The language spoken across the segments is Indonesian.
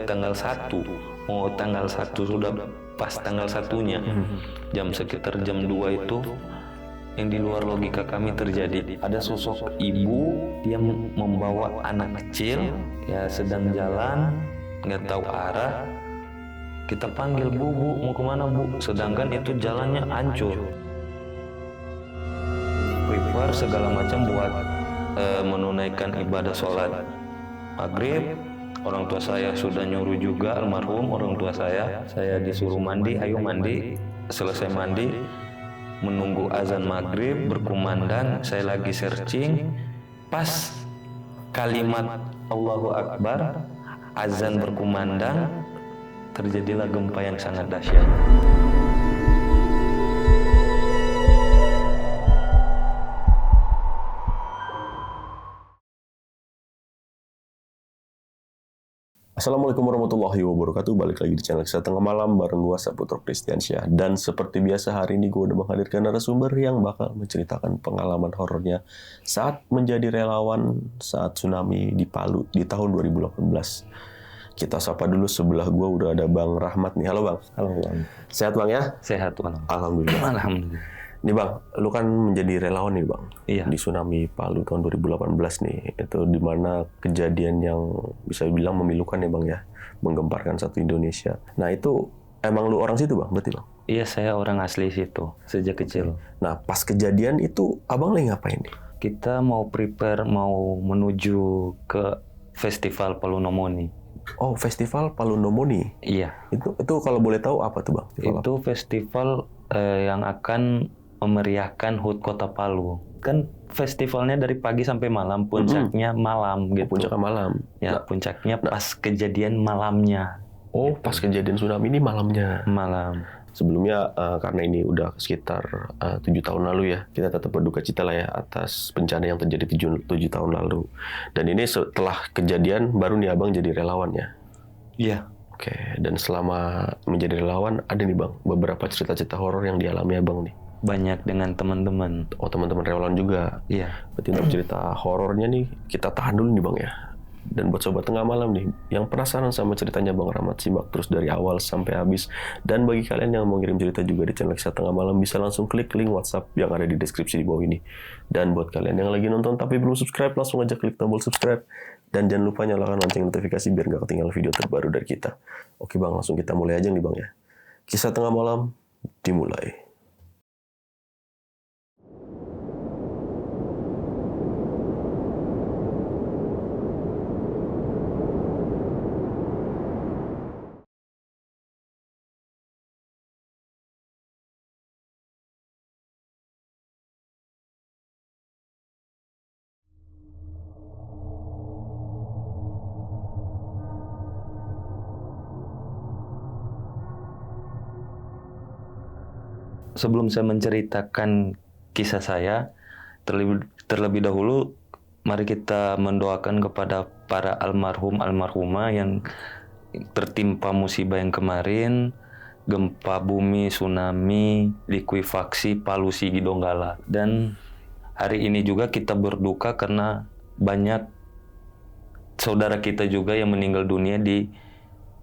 tanggal 1. Mau tanggal 1 sudah pas tanggal 1-nya. Sekitar jam 2 itu yang di luar logika kami terjadi. Ada sosok ibu, dia membawa anak kecil, ya sedang jalan, nggak tahu arah. Kita panggil, bu, mau kemana bu? Sedangkan itu jalannya hancur. Prepare segala macam buat menunaikan ibadah sholat maghrib. Orang tua saya sudah nyuruh juga, almarhum orang tua saya disuruh mandi, ayo mandi. Selesai mandi, menunggu azan maghrib berkumandang, saya lagi searching, pas kalimat Allahu Akbar, azan berkumandang, terjadilah gempa yang sangat dahsyat. Assalamualaikum warahmatullahi wabarakatuh. Balik lagi di channel Kisah Tengah Malam bareng gua Saputra Kristiansyah. Dan seperti biasa hari ini gua udah menghadirkan narasumber yang bakal menceritakan pengalaman horornya saat menjadi relawan saat tsunami di Palu di tahun 2018. Kita sapa dulu, sebelah gua udah ada Bang Rahmat nih. Halo Bang. Halo Bang. Sehat Bang ya? Sehat Bang. Alhamdulillah. Alhamdulillah. Nih Bang, lu kan menjadi relawan nih Bang. Iya. Di tsunami Palu tahun 2018 nih. Itu dimana kejadian yang bisa dibilang memilukan ya Bang ya. Menggemparkan satu Indonesia. Nah itu emang lu orang situ Bang, berarti Bang? Iya, saya orang asli situ sejak kecil. Nah pas kejadian itu abang lagi ngapain nih? Kita mau prepare, mau menuju ke Festival Palu Nomoni. Oh, Festival Palu Nomoni. Iya. Itu kalau boleh tahu apa tuh Bang? Itu festival yang akan memeriahkan HUT Kota Palu. Kan festivalnya dari pagi sampai malam, puncaknya malam gitu. Puncaknya malam. Ya, puncaknya pas kejadian malamnya. Oh, pas kejadian tsunami ini malamnya. Malam. Sebelumnya karena ini udah sekitar 7 tahun lalu ya, kita tetap berduka cita lah ya atas bencana yang terjadi 7 tahun lalu. Dan ini setelah kejadian baru nih abang jadi relawan ya? Iya. Oke, dan selama menjadi relawan ada nih bang beberapa cerita-cerita horor yang dialami abang nih? Banyak dengan teman-teman. Oh, teman-teman relawan juga? Iya. Berarti untuk cerita horornya nih kita tahan dulu nih bang ya. Dan buat sobat tengah malam nih yang penasaran sama ceritanya Bang Rahmat, simak terus dari awal sampai habis. Dan bagi kalian yang mau ngirim cerita juga di channel Kisah Tengah Malam, bisa langsung klik link WhatsApp yang ada di deskripsi di bawah ini. Dan buat kalian yang lagi nonton tapi belum subscribe, langsung aja klik tombol subscribe. Dan jangan lupa nyalakan lonceng notifikasi biar gak ketinggalan video terbaru dari kita. Oke Bang, langsung kita mulai aja nih Bang ya. Kisah Tengah Malam dimulai. Sebelum saya menceritakan kisah saya, terlebih dahulu, mari kita mendoakan kepada para almarhumah yang tertimpa musibah yang kemarin, gempa bumi, tsunami, likuifaksi, Palu Sigi Donggala. Dan hari ini juga kita berduka karena banyak saudara kita juga yang meninggal dunia di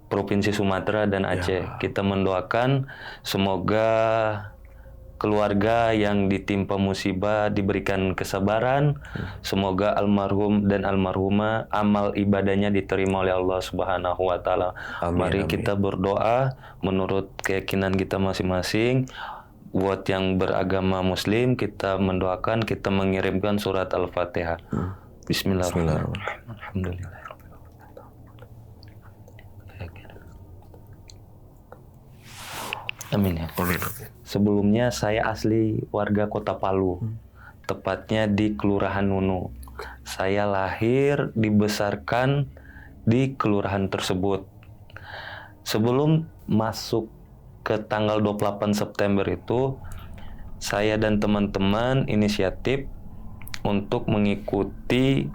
Provinsi Sumatera dan Aceh. Ya. Kita mendoakan semoga keluarga yang ditimpa musibah diberikan kesabaran. Semoga almarhum dan almarhumah amal ibadahnya diterima oleh Allah Subhanahu wa taala. Mari kita berdoa menurut keyakinan kita masing-masing. Buat yang beragama muslim, kita mendoakan, kita mengirimkan surat Al-Fatihah. Bismillahirrahmanirrahim. Alhamdulillah. Amin ya. Sebelumnya saya asli warga Kota Palu, tepatnya di Kelurahan Nunu. Saya lahir, dibesarkan di kelurahan tersebut. Sebelum masuk ke tanggal 28 September itu, saya dan teman-teman inisiatif untuk mengikuti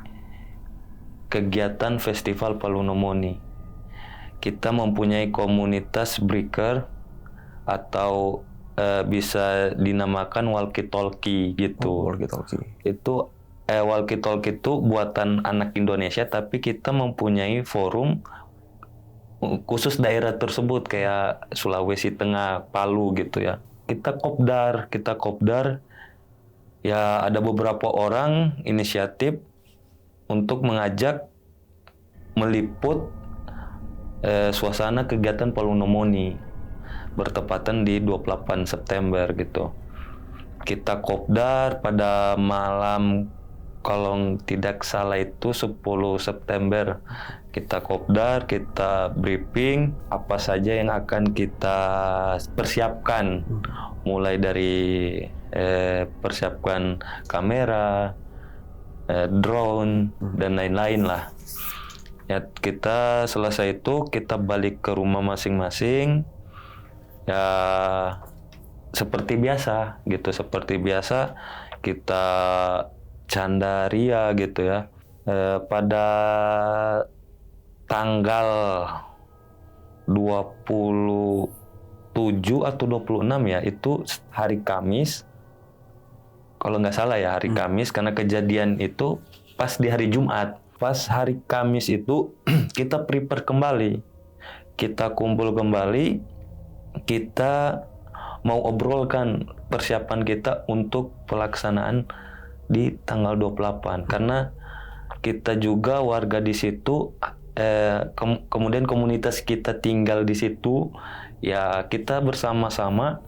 kegiatan Festival Palu Nomoni. Kita mempunyai komunitas breaker atau bisa dinamakan walkie-talkie gitu. Walkie-talkie. Itu walkie-talkie itu buatan anak Indonesia, tapi kita mempunyai forum khusus daerah tersebut kayak Sulawesi Tengah, Palu gitu ya. Kita kopdar, ya ada beberapa orang inisiatif untuk mengajak meliput suasana kegiatan Palunomoni bertepatan di 28 September gitu. Kita kopdar pada malam, kalau tidak salah itu 10 September. Kita kopdar, kita briefing apa saja yang akan kita persiapkan. Mulai dari persiapkan kamera, drone, dan lain-lain lah. Ya, kita selesai itu kita balik ke rumah masing-masing. Ya, seperti biasa kita canda ria gitu ya. Pada tanggal 27 atau 26 ya, itu hari Kamis. Kalau nggak salah ya hari Kamis, karena kejadian itu pas di hari Jumat. Pas hari Kamis itu kita prepare kembali. Kita kumpul kembali, kita mau obrolkan persiapan kita untuk pelaksanaan di tanggal 28. Karena kita juga warga di situ, kemudian komunitas kita tinggal di situ, ya kita bersama-sama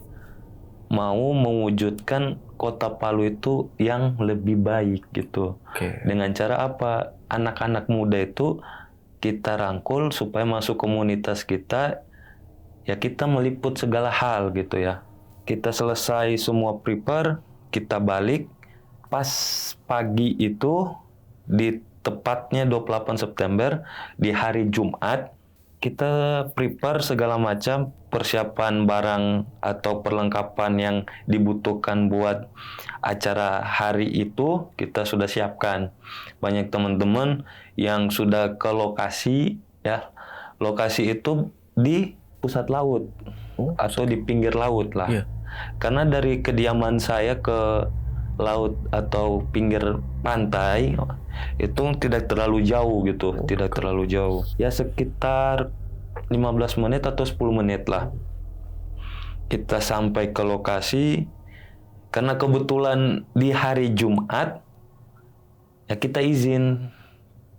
mau mewujudkan Kota Palu itu yang lebih baik gitu. Dengan cara apa? Anak-anak muda itu kita rangkul supaya masuk komunitas kita, ya kita meliput segala hal gitu ya. Kita selesai semua prepare, kita balik. Pas pagi itu, di tepatnya 28 September, di hari Jumat, kita prepare segala macam persiapan barang atau perlengkapan yang dibutuhkan buat acara hari itu, kita sudah siapkan. Banyak teman-teman yang sudah ke lokasi, ya. Lokasi itu di pusat laut atau di pinggir laut lah. Karena dari kediaman saya ke laut atau pinggir pantai itu tidak terlalu jauh gitu, tidak terlalu jauh. Ya sekitar 15 menit atau 10 menit lah. Kita sampai ke lokasi, karena kebetulan di hari Jumat, ya kita izin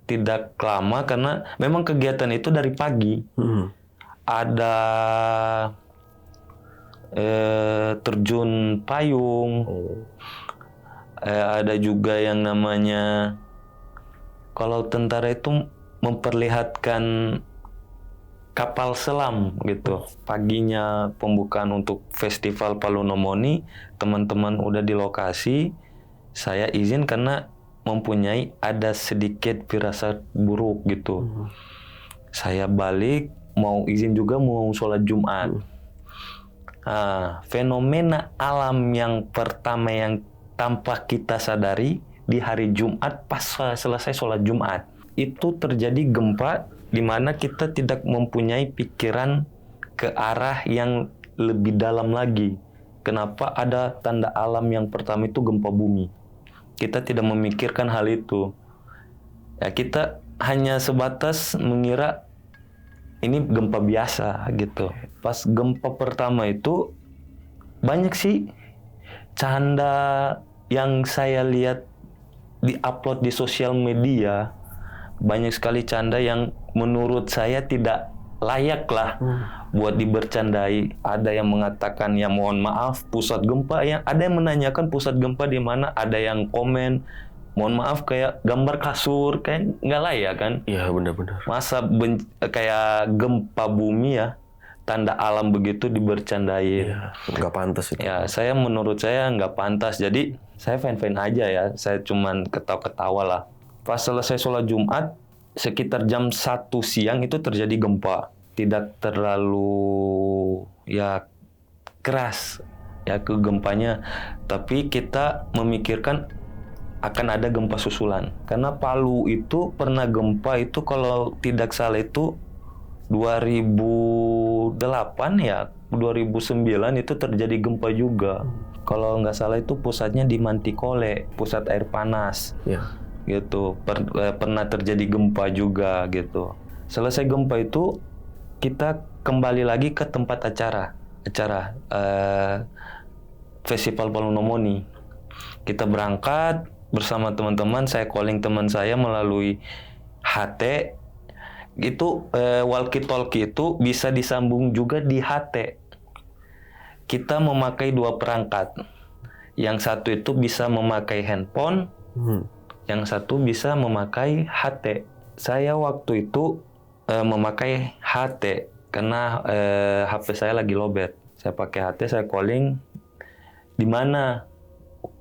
tidak lama karena memang kegiatan itu dari pagi. Ada terjun payung, ada juga yang namanya, kalau tentara itu memperlihatkan kapal selam gitu. Paginya pembukaan untuk festival Palunomoni, teman-teman udah di lokasi, saya izin karena mempunyai ada sedikit firasat buruk gitu. Saya balik, mau izin juga mau sholat Jumat. Fenomena alam yang pertama yang tanpa kita sadari di hari Jumat pas selesai sholat Jumat itu terjadi gempa, di mana kita tidak mempunyai pikiran ke arah yang lebih dalam lagi. Kenapa ada tanda alam yang pertama itu gempa bumi? Kita tidak memikirkan hal itu. Ya, kita hanya sebatas mengira ini gempa biasa gitu. Pas gempa pertama itu banyak sih canda yang saya lihat di-upload di sosial media. Banyak sekali canda yang menurut saya tidak layak lah buat dibercandai. Ada yang mengatakan ya mohon maaf pusat gempa, yang ada yang menanyakan pusat gempa di mana, ada yang komen mohon maaf kayak gambar kasur, kayak nggak layak kan? Iya benar-benar. Masa kayak gempa bumi ya, tanda alam begitu dibercandain. Iya, nggak pantas itu. Ya menurut saya nggak pantas. Jadi saya fan-fan aja ya, saya cuman ketawa-ketawa lah. Pas selesai sholat Jumat, sekitar jam 1 siang itu terjadi gempa. Tidak terlalu ya keras ya ke gempanya, tapi kita memikirkan akan ada gempa susulan. Karena Palu itu pernah gempa itu kalau tidak salah itu 2012 2008 ya, 2009 itu terjadi gempa juga. Kalau nggak salah itu pusatnya di Mantikole, pusat air panas. Ya. Gitu. Pernah terjadi gempa juga gitu. Selesai gempa itu kita kembali lagi ke tempat acara Festival Palu Nomoni. Kita berangkat bersama teman-teman, saya calling teman saya melalui HT. Itu walkie talkie itu bisa disambung juga di HT. Kita memakai 2 perangkat. Yang satu itu bisa memakai handphone, yang satu bisa memakai HT. Saya waktu itu memakai HT karena HP saya lagi lowbat. Saya pakai HT, saya calling, di mana?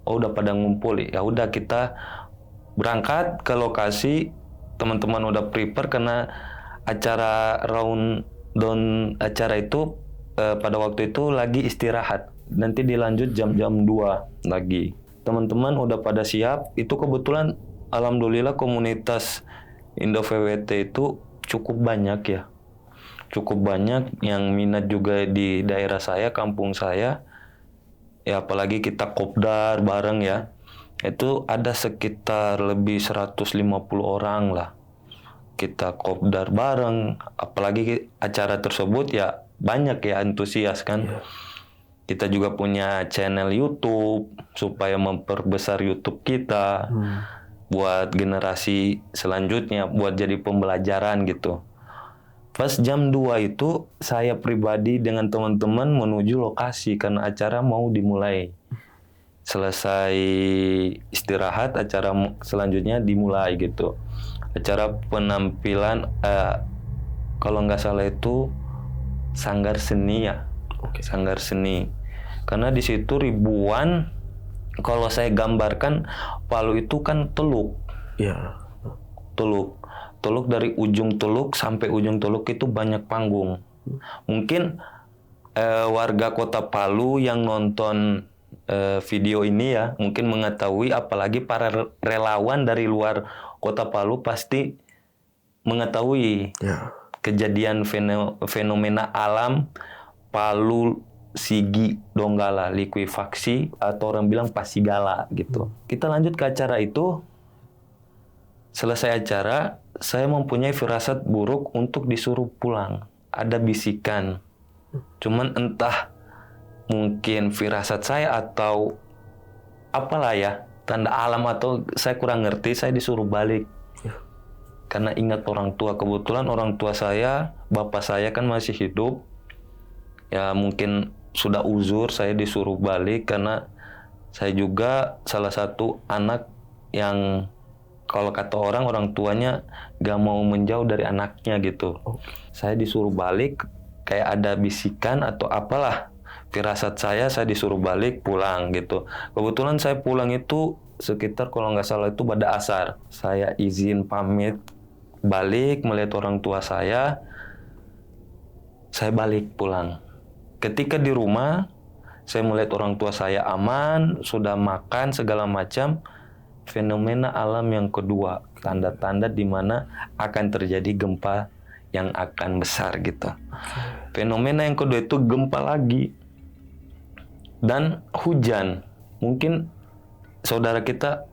Oh, udah pada ngumpul. Ya udah, kita berangkat ke lokasi. Teman-teman udah prepare karena acara rundown acara itu pada waktu itu lagi istirahat. Nanti dilanjut jam-jam 2 lagi. Teman-teman udah pada siap. Itu kebetulan alhamdulillah komunitas Indo VWT itu cukup banyak ya. Cukup banyak yang minat juga di daerah saya, kampung saya. Ya apalagi kita kopdar bareng ya. Itu ada sekitar lebih 150 orang lah. Kita kopdar bareng, apalagi acara tersebut ya banyak ya antusias kan. Iya. Kita juga punya channel YouTube supaya memperbesar YouTube kita buat generasi selanjutnya, buat jadi pembelajaran gitu. Pas jam 2 itu saya pribadi dengan teman-teman menuju lokasi karena acara mau dimulai. Selesai istirahat, acara selanjutnya dimulai gitu. Acara penampilan kalau nggak salah itu sanggar seni ya. Oke. Sanggar seni. Karena di situ ribuan, kalau saya gambarkan Palu itu kan teluk. Iya. Teluk dari ujung teluk sampai ujung teluk itu banyak panggung. Mungkin warga kota Palu yang nonton video ini ya mungkin mengetahui, apalagi para relawan dari luar kota Palu pasti mengetahui kejadian fenomena alam Palu Sigi Donggala, likuifaksi atau orang bilang Pasigala gitu. Kita lanjut ke acara itu. Selesai acara, saya mempunyai firasat buruk untuk disuruh pulang. Ada bisikan. Cuman entah mungkin firasat saya atau apalah ya, tanda alam atau saya kurang ngerti, saya disuruh balik. Karena ingat orang tua, kebetulan orang tua saya, bapak saya kan masih hidup. Ya mungkin sudah uzur, saya disuruh balik karena saya juga salah satu anak yang kalau kata orang tuanya gak mau menjauh dari anaknya gitu. Saya disuruh balik, kayak ada bisikan atau apalah. Firasat saya disuruh balik pulang gitu. Kebetulan saya pulang itu sekitar kalau nggak salah itu pada asar. Saya izin pamit balik melihat orang tua saya balik pulang. Ketika di rumah, saya melihat orang tua saya aman, sudah makan segala macam. Fenomena alam yang kedua, tanda-tanda di mana akan terjadi gempa yang akan besar gitu. Fenomena yang kedua itu gempa lagi dan hujan. Mungkin saudara kita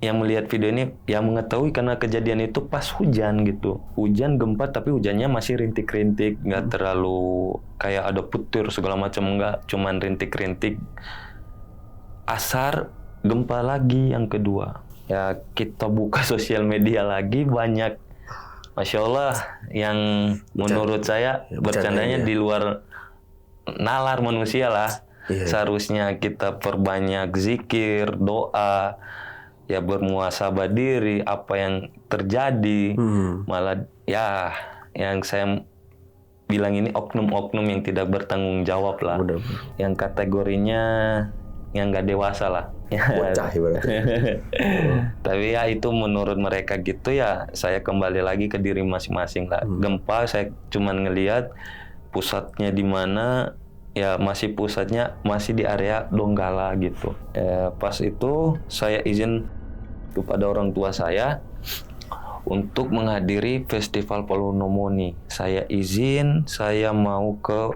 yang melihat video ini yang mengetahui karena kejadian itu pas hujan gitu. Hujan gempa tapi hujannya masih rintik-rintik, nggak terlalu kayak ada petir segala macam, nggak, cuman rintik-rintik. Asar gempa lagi yang kedua. Ya kita buka sosial media lagi, banyak Masya Allah yang menurut saya bercandanya di luar nalar manusia lah. Seharusnya kita perbanyak zikir, doa, ya bermuhasabah diri apa yang terjadi. Malah ya yang saya bilang ini oknum-oknum yang tidak bertanggung jawab lah. Yang kategorinya yang nggak dewasa lah. Bocah ibaratnya. Tapi ya itu menurut mereka gitu ya. Saya kembali lagi ke diri masing-masing lah. Gempa saya cuman ngelihat pusatnya di mana, ya masih pusatnya masih di area Donggala gitu. Pas itu saya izin kepada orang tua saya untuk menghadiri festival Polonomoni. Saya izin, saya mau ke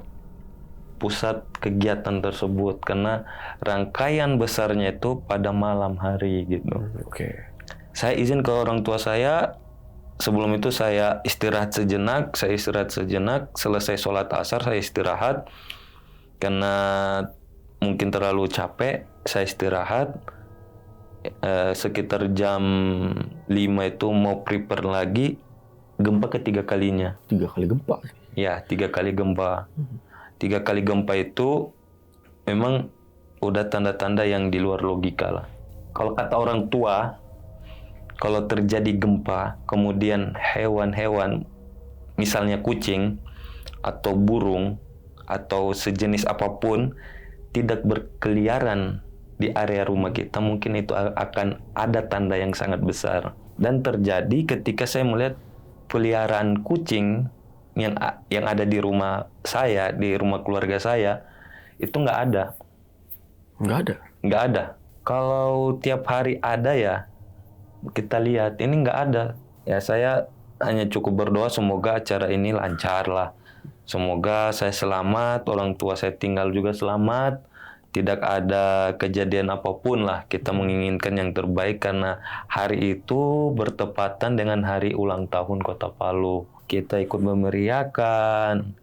pusat kegiatan tersebut karena rangkaian besarnya itu pada malam hari gitu. Oke. Saya izin ke orang tua saya. Sebelum itu saya istirahat sejenak. Selesai sholat asar saya istirahat karena mungkin terlalu capek. Saya istirahat. Sekitar jam 5 itu mau prepare lagi. Gempa ketiga kalinya. 3 kali gempa. Ya, 3 kali gempa. 3 kali gempa itu memang udah tanda-tanda yang di luar logika lah. Kalau kata orang tua, kalau terjadi gempa, kemudian hewan-hewan, misalnya kucing atau burung atau sejenis apapun tidak berkeliaran di area rumah kita, mungkin itu akan ada tanda yang sangat besar. Dan terjadi ketika saya melihat peliharaan kucing yang ada di rumah saya, di rumah keluarga saya, itu nggak ada. Nggak ada. Kalau tiap hari ada ya, kita lihat ini nggak ada. Ya saya hanya cukup berdoa semoga acara ini lancar lah. Semoga saya selamat, orang tua saya tinggal juga selamat. Tidak ada kejadian apapun lah. Kita menginginkan yang terbaik karena hari itu bertepatan dengan hari ulang tahun Kota Palu. Kita ikut memeriahkan,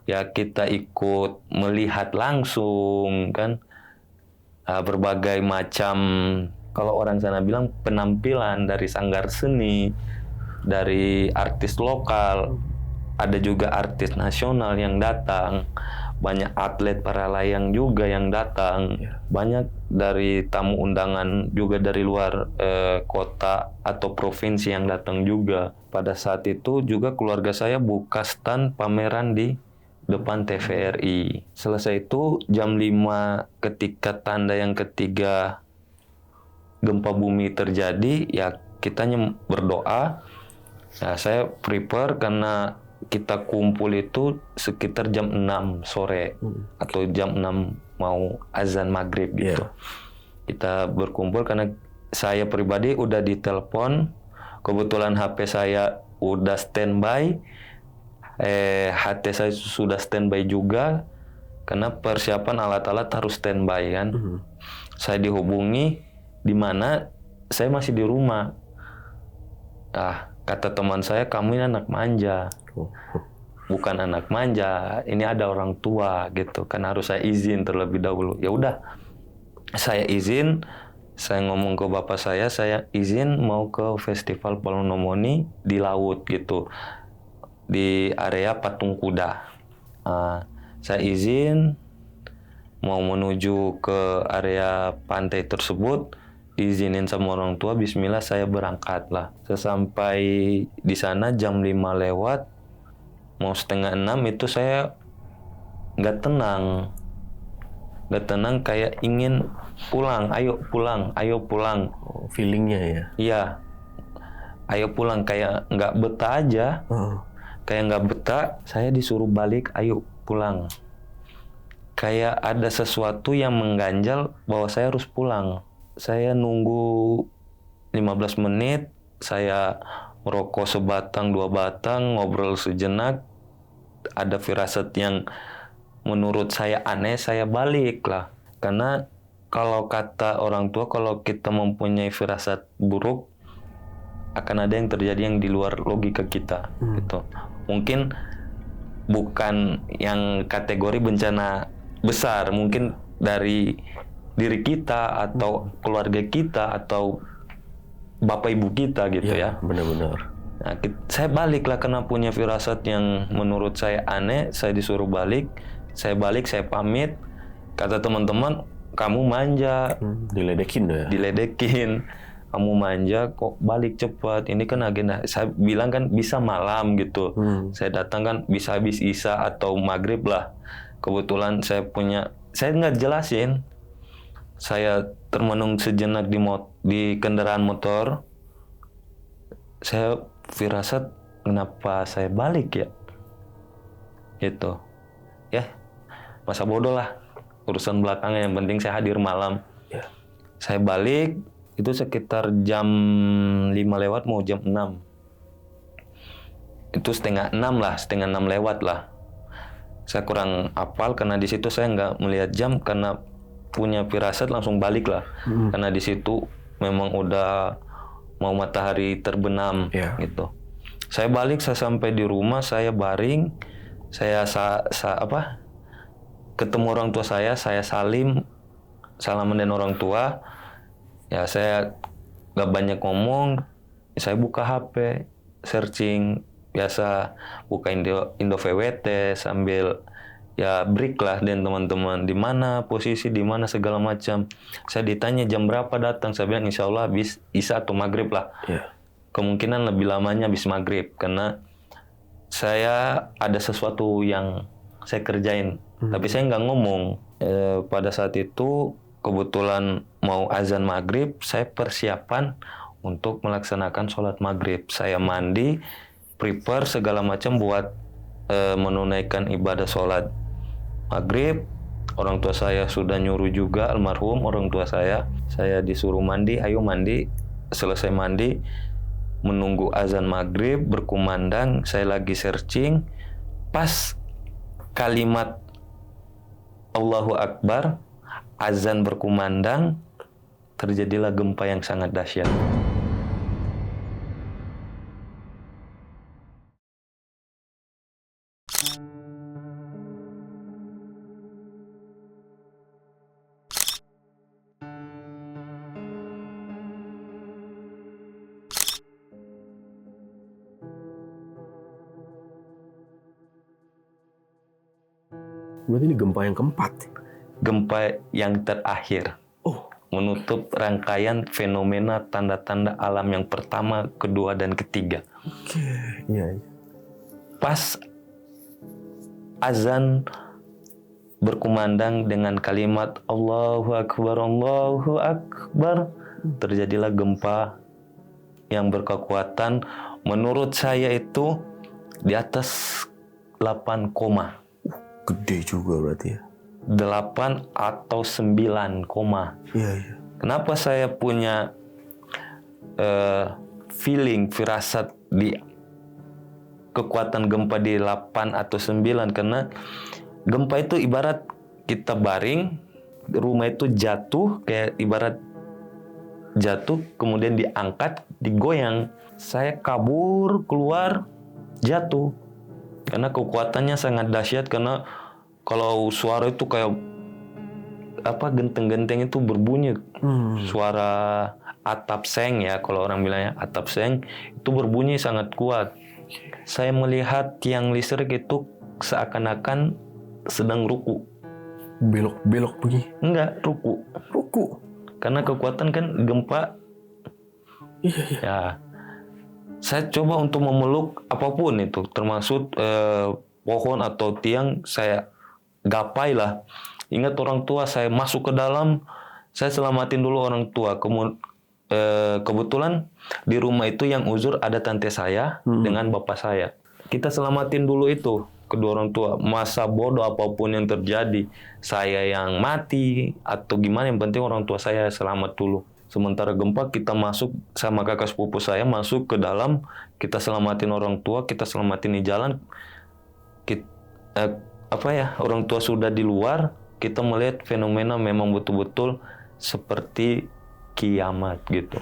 ya kita ikut melihat langsung kan berbagai macam, kalau orang sana bilang penampilan dari sanggar seni, dari artis lokal, ada juga artis nasional yang datang, banyak atlet para layang juga yang datang, banyak dari tamu undangan juga dari luar kota atau provinsi yang datang juga. Pada saat itu juga keluarga saya buka stand pameran di depan TVRI. Selesai itu jam 5 ketika tanda yang ketiga gempa bumi terjadi, ya kita berdoa. Ya, saya prepare karena kita kumpul itu sekitar jam 6 sore atau jam 6 mau azan maghrib gitu. Kita berkumpul karena saya pribadi udah ditelepon. Kebetulan HP saya udah standby. HT saya sudah standby juga karena persiapan alat-alat harus standby kan. Saya dihubungi di mana saya masih di rumah. Kata teman saya, kamu ini anak manja. Bukan anak manja, ini ada orang tua gitu kan, harus saya izin terlebih dahulu. Ya udah, saya izin. Saya ngomong ke bapak saya izin mau ke festival Polonomoni di laut gitu, di area patung kuda. Saya izin mau menuju ke area pantai tersebut, diizinin sama orang tua. Bismillah saya berangkat lah. Sesampai di sana jam 5 lewat, mau setengah 6 itu saya nggak tenang, kayak ingin pulang, ayo pulang. Feelingnya ya? Iya, ayo pulang, kayak nggak betah aja. Kayak nggak betah, saya disuruh balik, ayo pulang. Kayak ada sesuatu yang mengganjal bahwa saya harus pulang. Saya nunggu 15 menit, saya merokok sebatang, 2 batang, ngobrol sejenak. Ada firasat yang menurut saya aneh, saya balik lah. Karena kalau kata orang tua, kalau kita mempunyai firasat buruk, akan ada yang terjadi yang di luar logika kita. Gitu. Mungkin bukan yang kategori bencana besar, mungkin dari diri kita atau keluarga kita atau bapak ibu kita gitu ya. Benar-benar. Nah, saya balik lah karena punya firasat yang menurut saya aneh. Saya disuruh balik, saya pamit. Kata teman-teman, kamu manja. Diledekin ya? Diledekin. Kamu manja kok balik cepat. Ini kan agenda. Saya bilang kan bisa malam gitu. Saya datang kan bisa habis isya atau maghrib lah. Kebetulan saya nggak jelasin. Saya termenung sejenak di kendaraan motor. Saya firasat, kenapa saya balik ya? Gitu. Ya, masa bodoh lah. Urusan belakangnya, yang penting saya hadir malam. Saya balik, itu sekitar jam 5 lewat mau jam 6. itu setengah 6 lah, setengah 6 lewat lah. Saya kurang hafal karena di situ saya nggak melihat jam karena punya firasat langsung balik lah. Karena di situ memang udah mau matahari terbenam gitu. Saya balik, saya sampai di rumah, saya baring, saya ketemu orang tua saya salaman dengan orang tua. Ya saya nggak banyak ngomong, saya buka HP, searching biasa, buka Indo VWT sambil ya break lah dengan teman-teman, di mana posisi, di mana segala macam. Saya ditanya jam berapa datang, saya bilang insya Allah habis isya atau maghrib lah. Kemungkinan lebih lamanya habis maghrib karena saya ada sesuatu yang saya kerjain, tapi saya nggak ngomong. Pada saat itu kebetulan mau azan maghrib, saya persiapan untuk melaksanakan sholat maghrib. Saya mandi, prepare segala macam buat menunaikan ibadah sholat maghrib. Orang tua saya sudah nyuruh juga, almarhum orang tua saya disuruh mandi, ayo mandi. Selesai mandi, menunggu azan maghrib berkumandang, saya lagi searching, pas kalimat Allahu Akbar, azan berkumandang, terjadilah gempa yang sangat dahsyat. Berarti ini gempa yang keempat. Gempa yang terakhir. Menutup rangkaian fenomena tanda-tanda alam yang pertama, kedua, dan ketiga. Iya. Pas azan berkumandang dengan kalimat Allahu Akbar, terjadilah gempa yang berkekuatan, menurut saya itu di atas 8 koma. Gede juga berarti ya. 8 atau 9 koma. Iya. Kenapa saya punya firasat di kekuatan gempa di 8 atau 9? Karena gempa itu ibarat kita baring, rumah itu jatuh, kayak ibarat jatuh, kemudian diangkat, digoyang. Saya kabur, keluar, jatuh. Karena kekuatannya sangat dahsyat, karena kalau suara itu kayak genteng-genteng itu berbunyi. Suara atap seng ya, kalau orang bilangnya atap seng, itu berbunyi sangat kuat. Saya melihat tiang listrik itu seakan-akan sedang ruku. Belok-belok bunyi? Enggak, ruku. Karena kekuatan kan gempa. Iya. Ya. Saya coba untuk memeluk apapun itu, termasuk pohon atau tiang, saya gapai lah. Ingat orang tua, saya masuk ke dalam, saya selamatin dulu orang tua. Kebetulan di rumah itu yang uzur ada tante saya dengan bapak saya. Kita selamatin dulu itu, kedua orang tua. Masa bodoh apapun yang terjadi, saya yang mati atau gimana, yang penting orang tua saya selamat dulu. Sementara gempa, kita masuk sama kakak sepupu saya, masuk ke dalam, kita selamatin orang tua, kita selamatin di jalan. Orang tua sudah di luar, kita melihat fenomena memang betul-betul seperti kiamat gitu.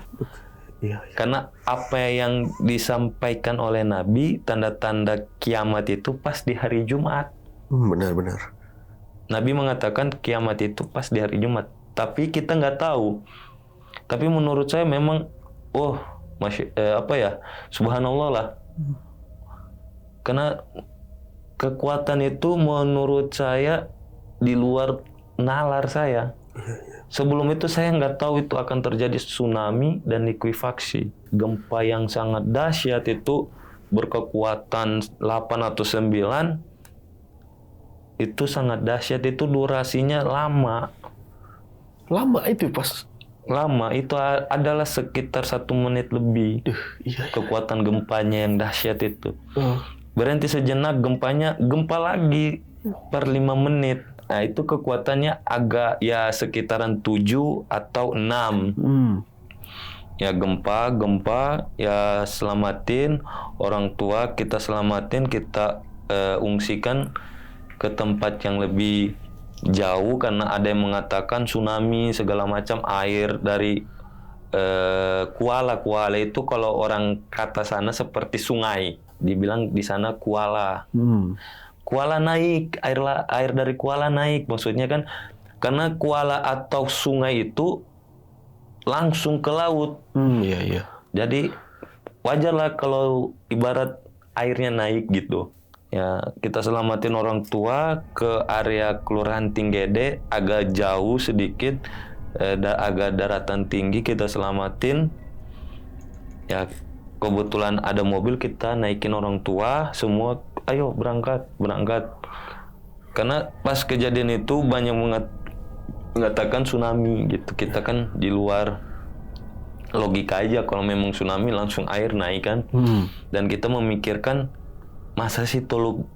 Iya. Karena apa yang disampaikan oleh Nabi, tanda-tanda kiamat itu pas di hari Jumat. Benar-benar. Nabi mengatakan kiamat itu pas di hari Jumat. Tapi kita nggak tahu. Tapi menurut saya memang, subhanallah lah. Karena kekuatan itu menurut saya di luar nalar saya. Sebelum itu saya nggak tahu itu akan terjadi tsunami dan likuifaksi. Gempa yang sangat dahsyat itu berkekuatan 8 atau 9. Itu sangat dahsyat, itu durasinya lama. Lama itu pas? Lama, itu adalah sekitar 1 menit lebih. Iya. Kekuatan gempanya yang dahsyat itu. Berhenti sejenak, gempa lagi per 5 menit. Nah, itu kekuatannya agak ya sekitaran 7 atau 6. Ya gempa ya selamatin orang tua, kita selamatin, kita ungsikan ke tempat yang lebih jauh karena ada yang mengatakan tsunami segala macam, air dari Kuala itu kalau orang kata sana seperti sungai, dibilang di sana Kuala. Kuala naik, air dari Kuala naik, maksudnya kan karena Kuala atau sungai itu langsung ke laut. Iya. Jadi wajar lah kalau ibarat airnya naik gitu. Ya, kita selamatin orang tua ke area Kelurahan Tinggede, agak jauh sedikit, agak daratan tinggi, kita selamatin. Ya, kebetulan ada mobil, kita naikin orang tua, semua ayo berangkat. Karena pas kejadian itu banyak mengatakan tsunami gitu. Kita kan di luar logika aja, kalau memang tsunami langsung air naik kan. Dan kita memikirkan masa sih Teluk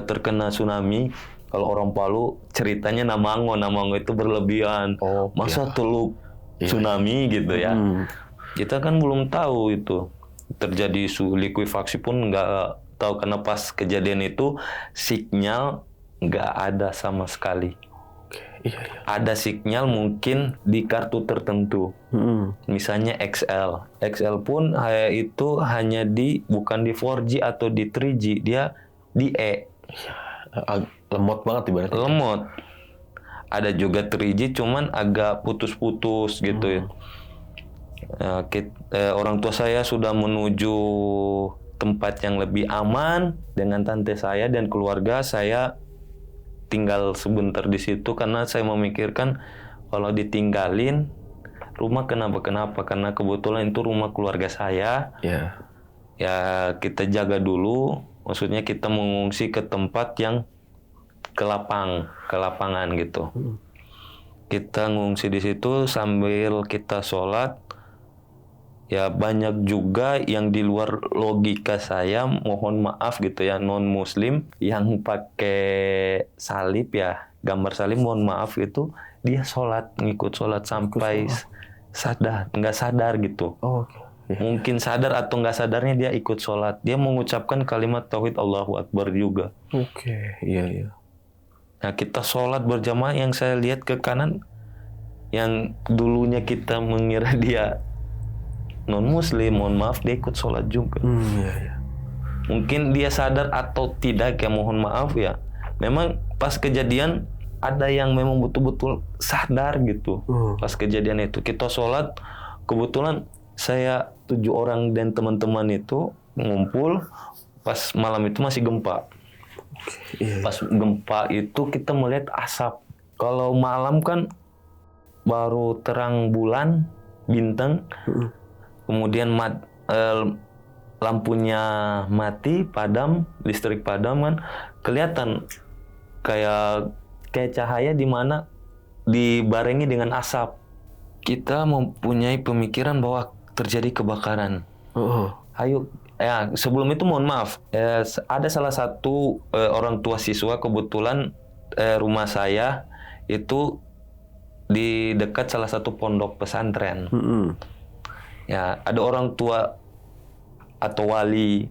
terkena tsunami. Kalau orang Palu ceritanya Namango itu berlebihan. Masa Teluk tsunami gitu ya. Kita kan belum tahu itu terjadi likuifaksi pun nggak tahu, karena pas kejadian itu sinyal nggak ada sama sekali. Iya. Ada sinyal mungkin di kartu tertentu, misalnya XL pun itu hanya bukan di 4G atau di 3G, dia di E. Lemot banget ibaratnya. Lemot. Ada juga 3G cuman agak putus-putus gitu ya. Orang tua saya sudah menuju tempat yang lebih aman dengan tante saya dan keluarga. Saya tinggal sebentar di situ karena saya memikirkan kalau ditinggalin rumah kenapa karena kebetulan itu rumah keluarga saya. Ya kita jaga dulu, maksudnya kita mengungsi ke tempat yang ke lapangan gitu. Kita ngungsi di situ sambil kita sholat. Ya banyak juga yang di luar logika saya, mohon maaf gitu ya, non muslim yang pakai salib ya, gambar salib, mohon maaf itu dia ngikut sholat sampai nggak sadar gitu. Mungkin sadar atau nggak sadarnya dia ikut sholat, dia mengucapkan kalimat tauhid Allahu Akbar juga. Iya. Nah kita sholat berjamaah, yang saya lihat ke kanan, yang dulunya kita mengira dia non muslim, mohon maaf dia ikut sholat juga. Iya. Mungkin dia sadar atau tidak ya, mohon maaf ya. Memang pas kejadian ada yang memang betul-betul sadar gitu. Pas kejadian itu kita sholat, kebetulan saya 7 orang dan teman-teman itu ngumpul pas malam itu masih gempa. Pas gempa itu kita melihat asap. Kalau malam kan baru terang bulan, bintang. Kemudian lampunya mati, padam, listrik padam kan, kelihatan kayak cahaya di mana dibarengi dengan asap. Kita mempunyai pemikiran bahwa terjadi kebakaran. Ayo, ya sebelum itu mohon maaf, ada salah satu orang tua siswa, kebetulan rumah saya itu di dekat salah satu pondok pesantren. Ya, ada orang tua atau wali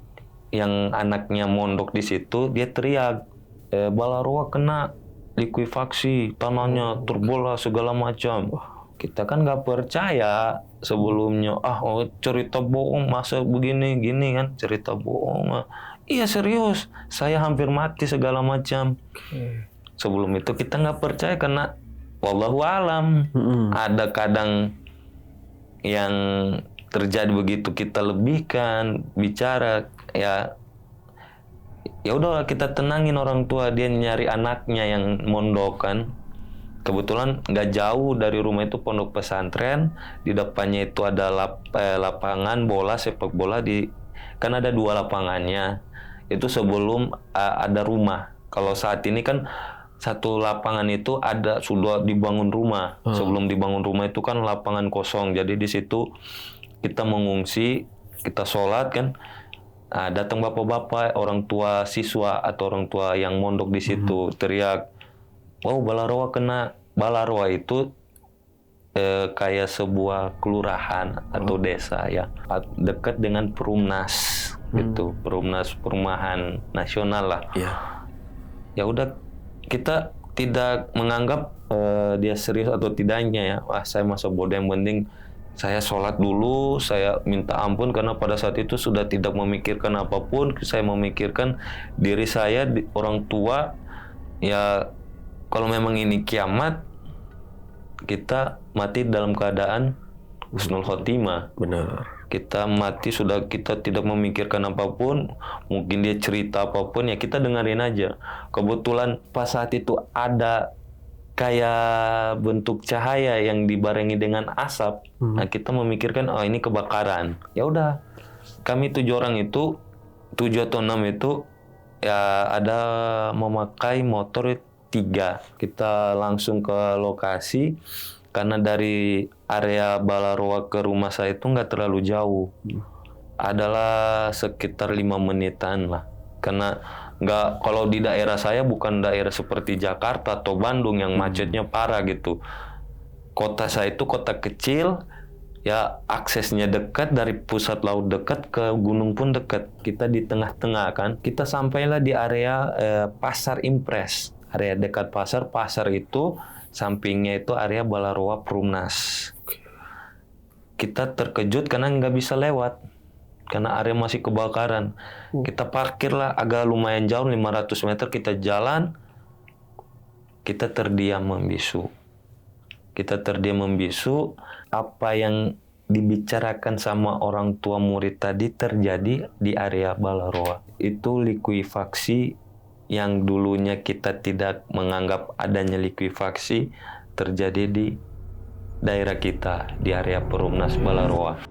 yang anaknya mondok di situ, dia teriak, Balaroa kena likuifaksi, tanahnya terbelah segala macam. Kita kan nggak percaya sebelumnya. Cerita bohong, masa begini gini kan, cerita bohong. Iya serius, saya hampir mati segala macam. Sebelum itu kita nggak percaya karena wallahu alam. Ada kadang yang terjadi begitu kita lebihkan bicara, ya udahlah kita tenangin orang tua, dia nyari anaknya yang mondok kan. Kebetulan nggak jauh dari rumah itu pondok pesantren, di depannya itu ada lapangan bola, sepak bola, kan ada 2 lapangannya itu sebelum ada rumah. Kalau saat ini kan satu lapangan itu sudah dibangun rumah. Sebelum dibangun rumah itu kan lapangan kosong. Jadi di situ kita mengungsi, kita sholat kan. Datang bapak-bapak, orang tua siswa atau orang tua yang mondok di situ teriak, "Wow, Balaroa kena." Balaroa itu kayak sebuah kelurahan atau desa ya, dekat dengan Perumnas gitu, Perumnas Perumahan Nasional lah. Iya. Ya udah, kita tidak menganggap dia serius atau tidaknya ya. Wah, saya masa bodoh, yang penting saya sholat dulu, saya minta ampun, karena pada saat itu sudah tidak memikirkan apapun. Saya memikirkan diri saya, orang tua. Ya, kalau memang ini kiamat, kita mati dalam keadaan husnul khotimah. Benar. Kita mati sudah, kita tidak memikirkan apapun. Mungkin dia cerita apapun, ya kita dengerin aja. Kebetulan pas saat itu ada kayak bentuk cahaya yang dibarengi dengan asap. Nah, kita memikirkan, oh ini kebakaran. Ya udah, kami 7 orang itu, 7 atau 6 itu ya ada memakai motor 3. Kita langsung ke lokasi, karena dari area Balaroa ke rumah saya itu nggak terlalu jauh. Adalah sekitar 5 menitan lah. Karena nggak, kalau di daerah saya bukan daerah seperti Jakarta atau Bandung yang macetnya parah gitu. Kota saya itu kota kecil, ya aksesnya dekat, dari pusat laut dekat, ke gunung pun dekat. Kita di tengah-tengah kan. Kita sampailah di area Pasar Impres. Area dekat pasar itu sampingnya itu area Balaroa Perumnas. Kita terkejut karena nggak bisa lewat, karena area masih kebakaran. Kita parkirlah agak lumayan jauh, 500 meter kita jalan. Kita terdiam membisu. Apa yang dibicarakan sama orang tua murid tadi terjadi di area Balaroa. Itu likuifaksi yang dulunya kita tidak menganggap adanya likuifaksi, terjadi di daerah kita, di area Perumnas Balaroa.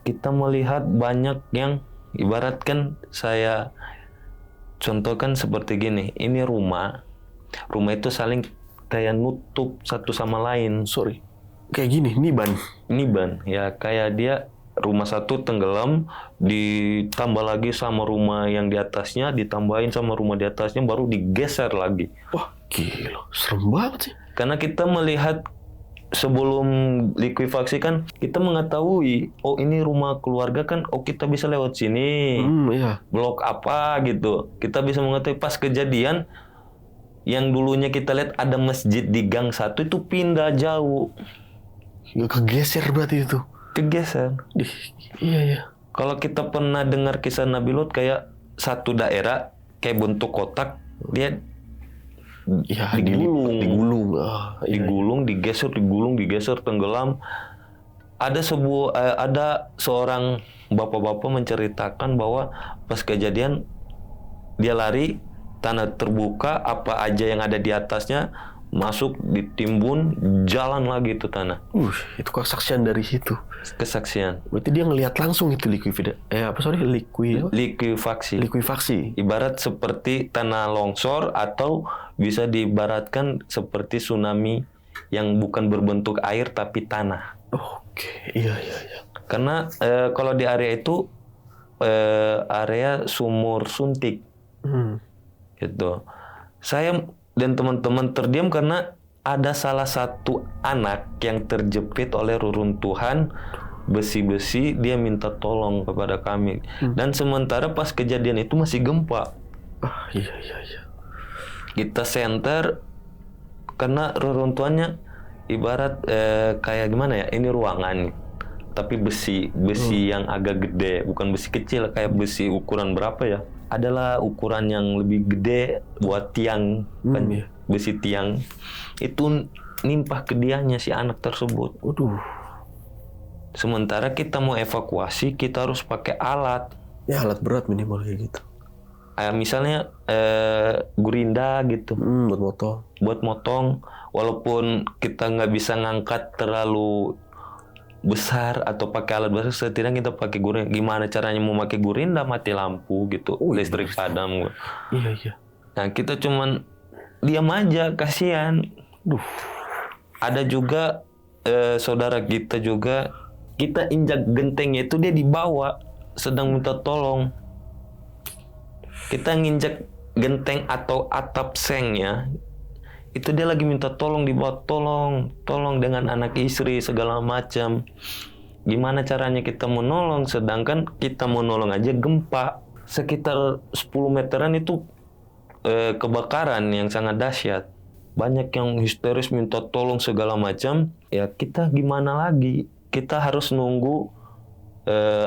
Kita melihat banyak yang, ibaratkan saya contohkan seperti gini, ini rumah itu saling kayak nutup satu sama lain. Sorry. Kayak gini, niban. Niban, ya kayak dia rumah satu tenggelam, ditambah lagi sama rumah yang di atasnya, ditambahin sama rumah di atasnya, baru digeser lagi. Wah, gila. Serem banget sih. Karena kita melihat sebelum likuifaksi kan, kita mengetahui, oh ini rumah keluarga kan, oh kita bisa lewat sini, Iya. blok apa gitu. Kita bisa mengetahui. Pas kejadian, yang dulunya kita lihat ada masjid di gang 1 itu pindah jauh. Kegeser berarti itu. Kegeser. Iya. Kalau kita pernah dengar kisah Nabi Lut, kayak satu daerah kayak bentuk kotak, dia Iya, digulung. Digulung, digeser, tenggelam. Ada seorang bapak-bapak menceritakan bahwa pas kejadian dia lari, tanah terbuka, apa aja yang ada di atasnya masuk, ditimbun, jalan lagi itu tanah. Itu kesaksian dari situ. Kesaksian. Berarti dia ngelihat langsung itu Likuifaksi. Likuifaksi. Ibarat seperti tanah longsor, atau bisa diibaratkan seperti tsunami yang bukan berbentuk air tapi tanah. Oke, iya. Karena kalau di area itu area sumur suntik. Gitu. Saya dan teman-teman terdiam karena ada salah satu anak yang terjepit oleh reruntuhan besi-besi, dia minta tolong kepada kami. Dan sementara pas kejadian itu masih gempa. Iya. Kita senter, karena reruntuhannya ibarat kayak gimana ya, ini ruangan tapi besi yang agak gede, bukan besi kecil, kayak besi ukuran berapa ya, adalah ukuran yang lebih gede buat tiang kan. Besi tiang itu nimpah ke dianya si anak tersebut. Sementara kita mau evakuasi, kita harus pakai alat. Ya, alat berat minimal kayak gitu. Misalnya gurinda gitu. Buat motong. Walaupun kita nggak bisa ngangkat terlalu besar atau pakai alat besar, setidaknya kita pakai guring. Gimana caranya mau pakai guring, mati lampu gitu, listrik padam. Iya. Nah kita cuman diam aja, kasihan. Ada juga saudara kita juga, kita injak gentengnya itu dia dibawa sedang minta tolong. Kita nginjak genteng atau atap sengnya, itu dia lagi minta tolong, dibawa tolong dengan anak istri segala macam. Gimana caranya kita menolong, sedangkan kita menolong aja gempa sekitar 10 meteran itu kebakaran yang sangat dahsyat. Banyak yang histeris minta tolong segala macam. Ya kita gimana lagi? Kita harus nunggu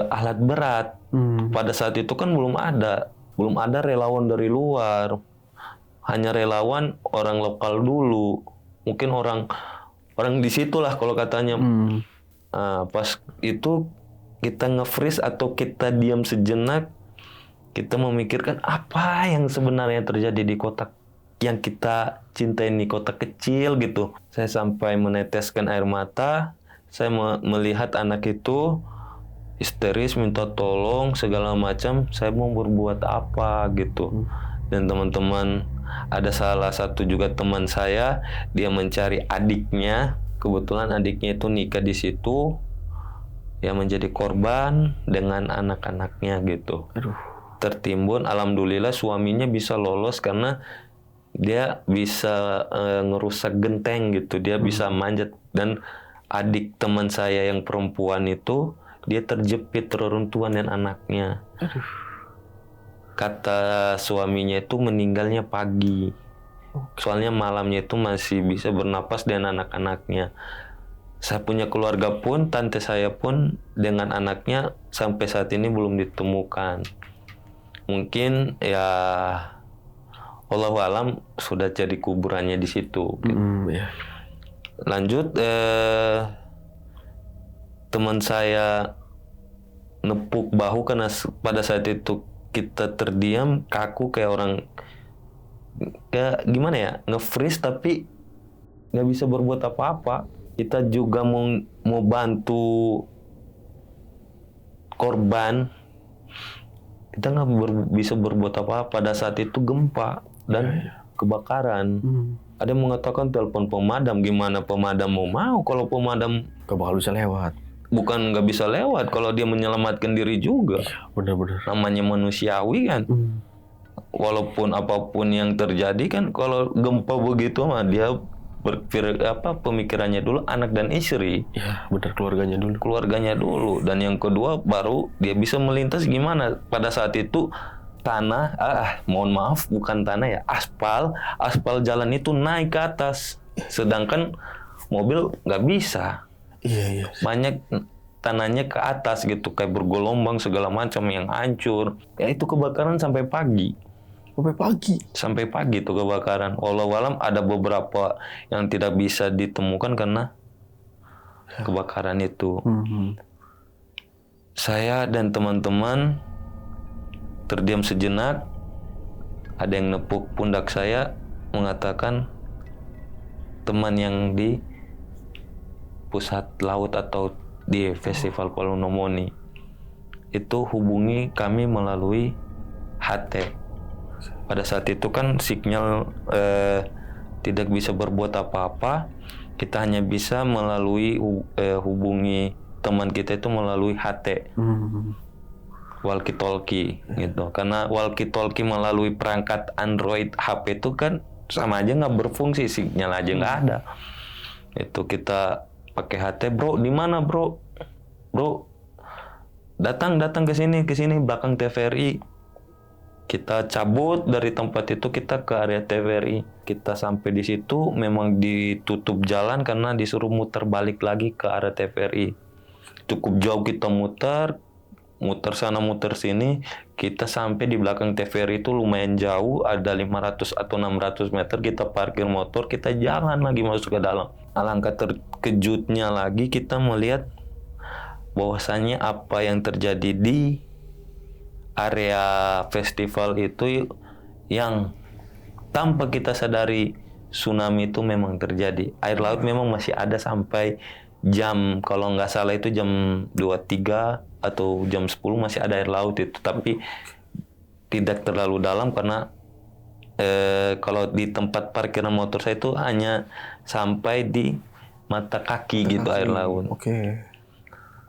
alat berat. Pada saat itu kan belum ada relawan dari luar. Hanya relawan orang lokal dulu. Mungkin orang di situlah kalau katanya. Pas itu kita nge-freeze atau kita diam sejenak, kita memikirkan apa yang sebenarnya terjadi di kota yang kita cintai ini, kota kecil gitu. Saya sampai meneteskan air mata. Saya melihat anak itu histeris minta tolong segala macam. Saya mau berbuat apa gitu. Dan teman-teman, ada salah satu juga teman saya, dia mencari adiknya. Kebetulan adiknya itu nikah di situ, yang menjadi korban dengan anak-anaknya gitu. Tertimbun. Alhamdulillah suaminya bisa lolos karena dia bisa ngerusak genteng gitu. Dia bisa manjat. Dan adik teman saya yang perempuan itu, dia terjepit reruntuhan dan anaknya. Kata suaminya itu meninggalnya pagi. Soalnya malamnya itu masih bisa bernapas dengan anak-anaknya. Saya punya keluarga pun, tante saya pun dengan anaknya sampai saat ini belum ditemukan. Mungkin ya Allahu alam sudah jadi kuburannya di situ. Lanjut, teman saya nepuk bahu karena pada saat itu kita terdiam, kaku kayak orang kayak gimana ya, nge-freeze tapi nggak bisa berbuat apa-apa. Kita juga mau bantu korban, kita nggak bisa berbuat apa-apa. Pada saat itu gempa dan kebakaran. Ada yang mengatakan telepon pemadam. Gimana pemadam mau kalau pemadam Gak bakal bisa lewat. bukan nggak bisa lewat, kalau dia menyelamatkan diri juga. Bener-bener. Namanya manusiawi kan. Walaupun apapun yang terjadi kan, kalau gempa begitu mah dia pemikirannya dulu anak dan istri. Ya bener, keluarganya dulu. Dan yang kedua baru dia bisa melintas gimana. Pada saat itu tanah, mohon maaf bukan tanah ya, aspal jalan itu naik ke atas, sedangkan mobil nggak bisa. Iya. Banyak tanahnya ke atas gitu, kayak bergelombang segala macam yang hancur. Ya itu kebakaran sampai pagi. Sampai pagi tuh kebakaran. Wallahu alam ada beberapa yang tidak bisa ditemukan karena kebakaran itu. Saya dan teman-teman terdiam sejenak. Ada yang nepuk pundak saya, mengatakan teman yang di pusat laut atau di Festival Palonomoni itu hubungi kami melalui HT. Pada saat itu kan sinyal tidak bisa berbuat apa-apa. Kita hanya bisa melalui hubungi teman kita itu melalui HT. Walkie-talkie gitu. Karena walkie-talkie melalui perangkat Android HP itu kan sama aja nggak berfungsi, sinyal aja nggak ada. Itu kita pakai HT, bro, di mana bro? Datang ke sini belakang TVRI. Kita cabut dari tempat itu, kita ke area TVRI. Kita sampai di situ memang ditutup jalan karena disuruh muter balik lagi ke arah TVRI. Cukup jauh kita muter sana muter sini. Kita sampai di belakang TVRI itu lumayan jauh, ada 500 atau 600 meter. Kita parkir motor, kita jalan lagi masuk ke dalam. Alangkah terkejutnya lagi kita melihat bahwasannya apa yang terjadi di area festival itu yang tanpa kita sadari tsunami itu memang terjadi. Air laut memang masih ada sampai jam, kalau nggak salah itu jam 23 atau jam 10 masih ada air laut itu, tapi tidak terlalu dalam karena kalau di tempat parkiran motor saya itu hanya sampai di mata kaki gitu air laut. Oke.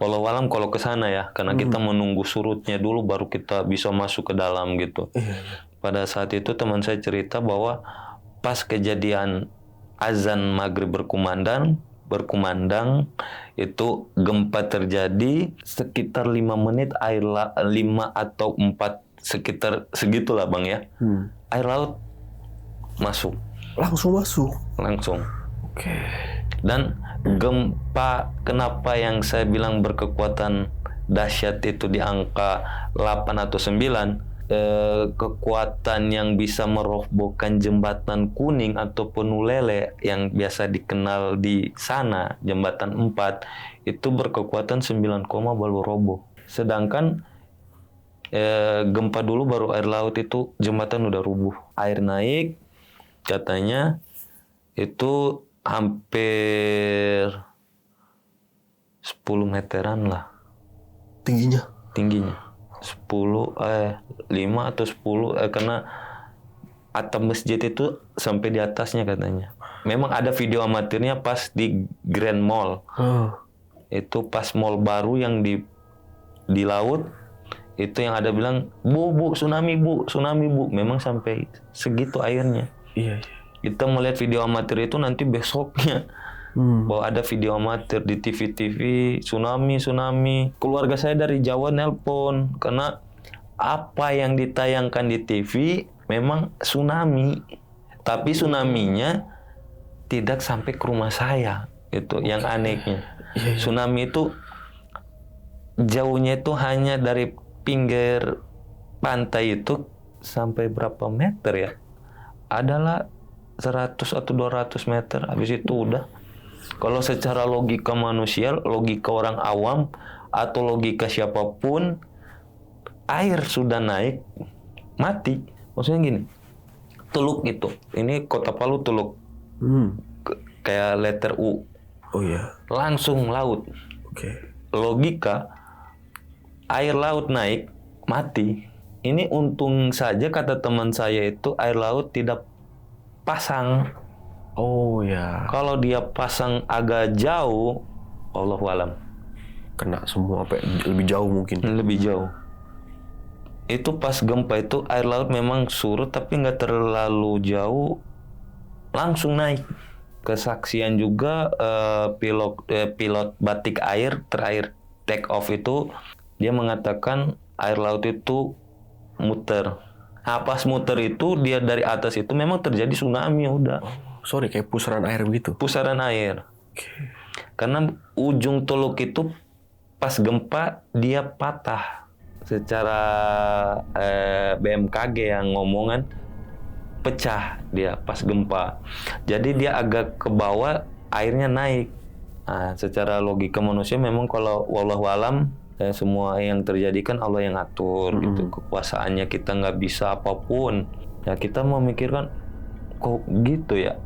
Walau alam kalau ke sana ya, karena kita menunggu surutnya dulu baru kita bisa masuk ke dalam gitu. Pada saat itu teman saya cerita bahwa pas kejadian azan maghrib berkumandang itu gempa terjadi sekitar 5 menit 5 atau 4 sekitar segitulah Bang ya. Air laut masuk. Langsung masuk. Langsung. Oke. Dan gempa kenapa yang saya bilang berkekuatan dahsyat itu di angka 8 atau 9, kekuatan yang bisa merobohkan jembatan kuning atau penulele yang biasa dikenal di sana, jembatan 4, itu berkekuatan 9, baru roboh. Sedangkan gempa dulu baru air laut itu jembatan udah rubuh. Air naik katanya itu hampir 10 meteran lah Tingginya. 5 atau 10 karena atap masjid itu sampai di atasnya katanya. Memang ada video amatirnya pas di Grand Mall. Itu pas mall baru yang di laut, itu yang ada bilang, bu tsunami bu. Memang sampai segitu airnya. Iya. Kita melihat video amatir itu nanti besoknya. Bahwa ada video amatir di TV, tsunami. Keluarga saya dari Jawa nelpon karena apa yang ditayangkan di TV memang tsunami, tapi tsunaminya tidak sampai ke rumah saya. Itu yang anehnya. Tsunami itu jauhnya itu hanya dari pinggir pantai itu sampai berapa meter ya? Adalah 100 atau 200 meter, habis itu udah. Kalau secara logika manusia, logika orang awam, atau logika siapapun, air sudah naik, mati. Maksudnya gini, Teluk itu, ini Kota Palu Teluk, kayak letter U. Oh iya. Langsung laut. Oke. Logika, air laut naik, mati. Ini untung saja kata teman saya itu air laut tidak pasang. Oh ya. Kalau dia pasang agak jauh, Allahualam. Kena semua apa lebih jauh mungkin. Lebih jauh. Itu pas gempa itu air laut memang surut tapi nggak terlalu jauh, langsung naik. Kesaksian juga pilot Batik Air terakhir take off itu, dia mengatakan air laut itu muter. Nah, pas muter itu dia dari atas itu memang terjadi tsunami udah. Sorry, kayak pusaran air begitu. Pusaran air. Karena ujung Teluk itu pas gempa dia patah. Secara BMKG yang ngomongan pecah dia pas gempa. Jadi dia agak ke bawah, airnya naik. Nah, secara logika manusia memang kalau wallahualam semua yang terjadi kan Allah yang atur gitu. Kekuasaannya kita nggak bisa apapun. Ya kita memikirkan kok gitu ya.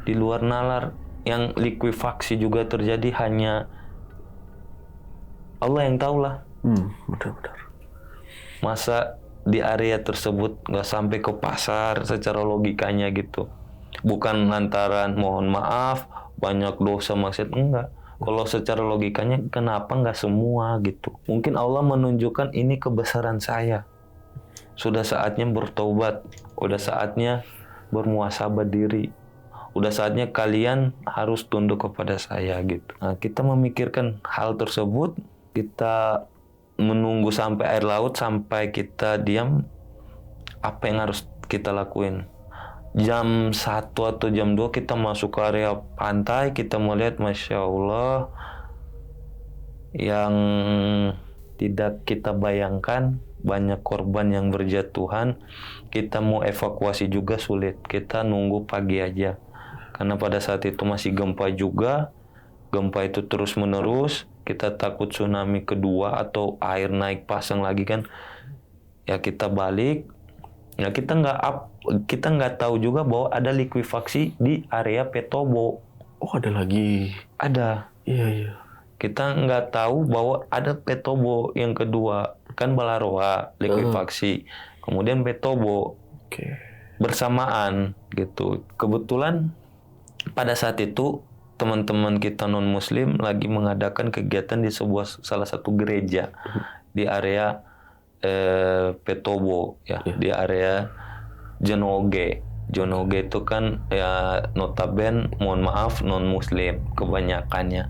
Di luar nalar yang likuifaksi juga terjadi hanya Allah yang tahu lah. Benar-benar. Masa di area tersebut nggak sampai ke pasar secara logikanya gitu. Bukan lantaran mohon maaf banyak dosa maksiat, enggak. Kalau secara logikanya kenapa nggak semua gitu. Mungkin Allah menunjukkan ini kebesaran saya. Sudah saatnya bertobat. Udah saatnya bermuhasabah diri. Udah saatnya kalian harus tunduk kepada saya gitu. Nah, kita memikirkan hal tersebut, kita menunggu sampai air laut, sampai kita diam, apa yang harus kita lakuin. Jam 1 atau jam 2 kita masuk ke area pantai, kita melihat Masya Allah yang tidak kita bayangkan, banyak korban yang berjatuhan. Kita mau evakuasi juga sulit, kita nunggu pagi aja. Karena pada saat itu masih gempa juga, gempa itu terus menerus, kita takut tsunami kedua atau air naik pasang lagi kan. Ya kita balik, ya kita nggak tahu juga bahwa ada likuifaksi di area Petobo. Oh, ada lagi. Ada. Iya. Kita nggak tahu bahwa ada Petobo yang kedua. Kan Balaroa, likuifaksi. Kemudian Petobo. Oke. Bersamaan gitu. Kebetulan pada saat itu teman-teman kita non-muslim lagi mengadakan kegiatan di salah satu gereja di area Petobo ya, di area Jonoge. Jonoge itu kan ya notaben, mohon maaf, non-muslim kebanyakannya.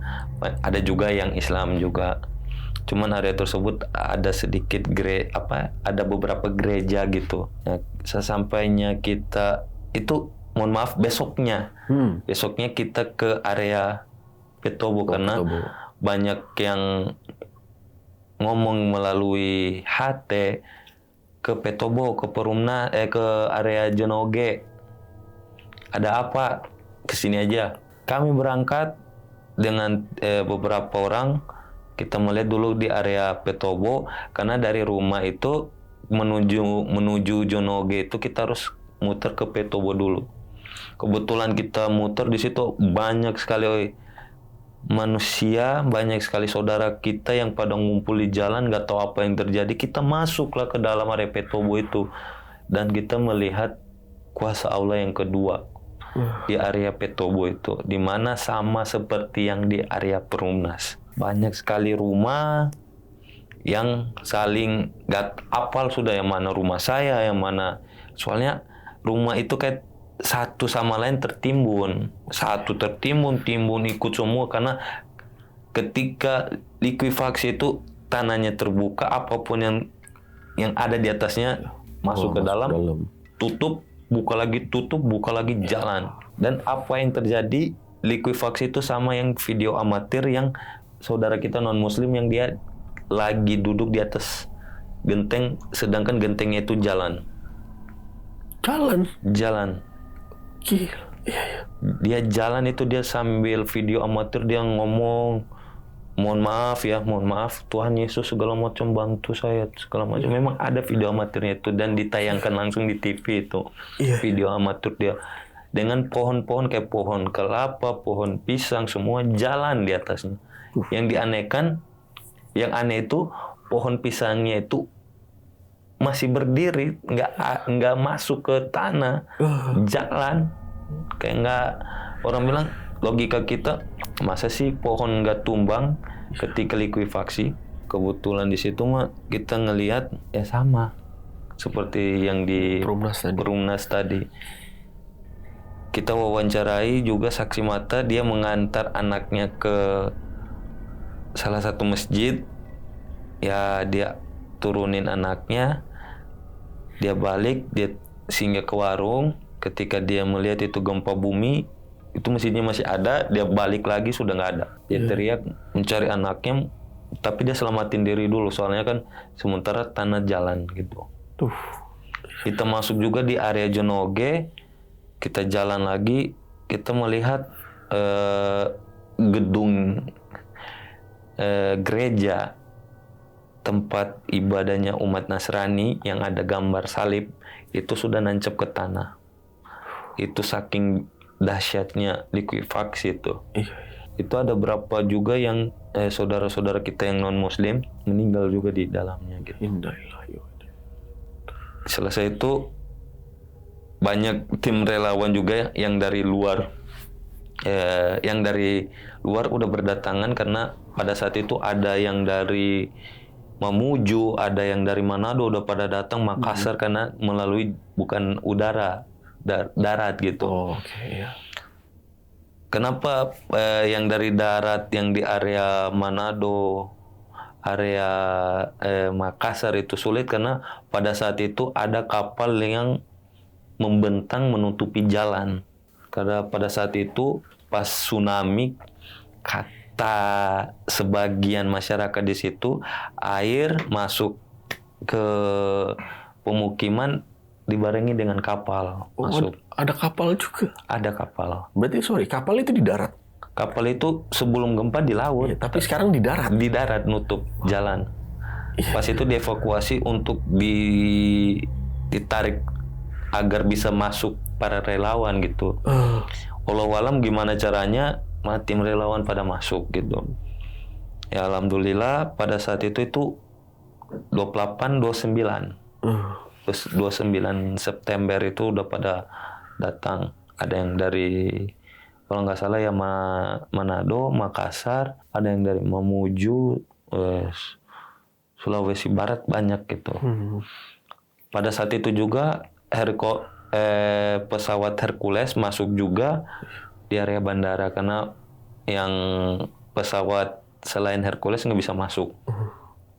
Ada juga yang Islam juga. Cuman area tersebut ada sedikit ada beberapa gereja gitu. Nah, sesampainya kita itu, mohon maaf, besoknya kita ke area Petobo karena banyak yang ngomong melalui HT ke Petobo, ke Perumna, ke area Jonoge. Ada apa? Kesini aja. Kami berangkat dengan beberapa orang. Kita melihat dulu di area Petobo karena dari rumah itu menuju Jonoge itu kita harus muter ke Petobo dulu. Kebetulan kita muter di situ banyak sekali manusia, banyak sekali saudara kita yang pada ngumpul di jalan, nggak tahu apa yang terjadi. Kita masuklah ke dalam area Petobo itu dan kita melihat kuasa Allah yang kedua di area Petobo itu, di mana sama seperti yang di area Perumnas. Banyak sekali rumah yang saling gak apal sudah yang mana rumah saya, yang mana, soalnya rumah itu kayak satu sama lain tertimbun timbun ikut semua karena ketika likuifaksi itu tanahnya terbuka, apapun yang ada di atasnya masuk ke dalam, tutup, buka lagi jalan. Dan apa yang terjadi, likuifaksi itu sama yang video amatir yang saudara kita non muslim yang dia lagi duduk di atas genteng, sedangkan gentengnya itu jalan. Gila. Iya. Dia jalan itu, dia sambil video amatir, dia ngomong, mohon maaf Tuhan Yesus segala macam bantu saya segala macam. Memang ada video amatirnya itu dan ditayangkan langsung di TV itu. Video amatir dia dengan pohon-pohon kayak pohon kelapa, pohon pisang, semua jalan di atasnya. Yang yang aneh itu pohon pisangnya itu masih berdiri, nggak masuk ke tanah, jalan. Kayak nggak, orang bilang logika kita, masa sih pohon nggak tumbang ketika likuifaksi? Kebetulan di situ mah kita ngelihat ya sama seperti yang di Perumnas tadi. Kita wawancarai juga saksi mata, dia mengantar anaknya ke salah satu masjid. Ya dia turunin anaknya, dia balik, dia singgah ke warung. Ketika dia melihat itu gempa bumi, itu masjidnya masih ada, dia balik lagi sudah nggak ada. Dia teriak mencari anaknya, tapi dia selamatin diri dulu, soalnya kan sementara tanah jalan gitu. Kita masuk juga di area Jonoge, kita jalan lagi, kita melihat gedung gereja tempat ibadahnya umat Nasrani yang ada gambar salib itu sudah nancep ke tanah. Itu saking dahsyatnya likuifaksi itu. Itu ada berapa juga yang saudara-saudara kita yang non muslim meninggal juga di dalamnya gitu. Selesai itu banyak tim relawan juga yang dari luar udah berdatangan karena pada saat itu ada yang dari Mamuju, ada yang dari Manado udah pada datang, Makassar karena melalui bukan udara, darat gitu. Kenapa yang dari darat, yang di area Manado, area Makassar itu sulit? Karena pada saat itu ada kapal yang membentang menutupi jalan. Karena pada saat itu pas tsunami, kata sebagian masyarakat di situ, air masuk ke pemukiman dibarengi dengan kapal masuk. Ada kapal juga? Ada kapal. Berarti kapal itu di darat? Kapal itu sebelum gempa di laut. Tapi sekarang di darat? Di darat, nutup jalan. Pas itu dievakuasi untuk ditarik agar bisa masuk para relawan gitu. Walau alam gimana caranya tim relawan pada masuk gitu. Ya alhamdulillah pada saat itu 28 29. Terus 29 September itu udah pada datang. Ada yang dari kalau nggak salah ya Manado, Makassar, ada yang dari Mamuju, Sulawesi Barat banyak gitu. Pada saat itu juga pesawat Hercules masuk juga di area bandara karena yang pesawat selain Hercules nggak bisa masuk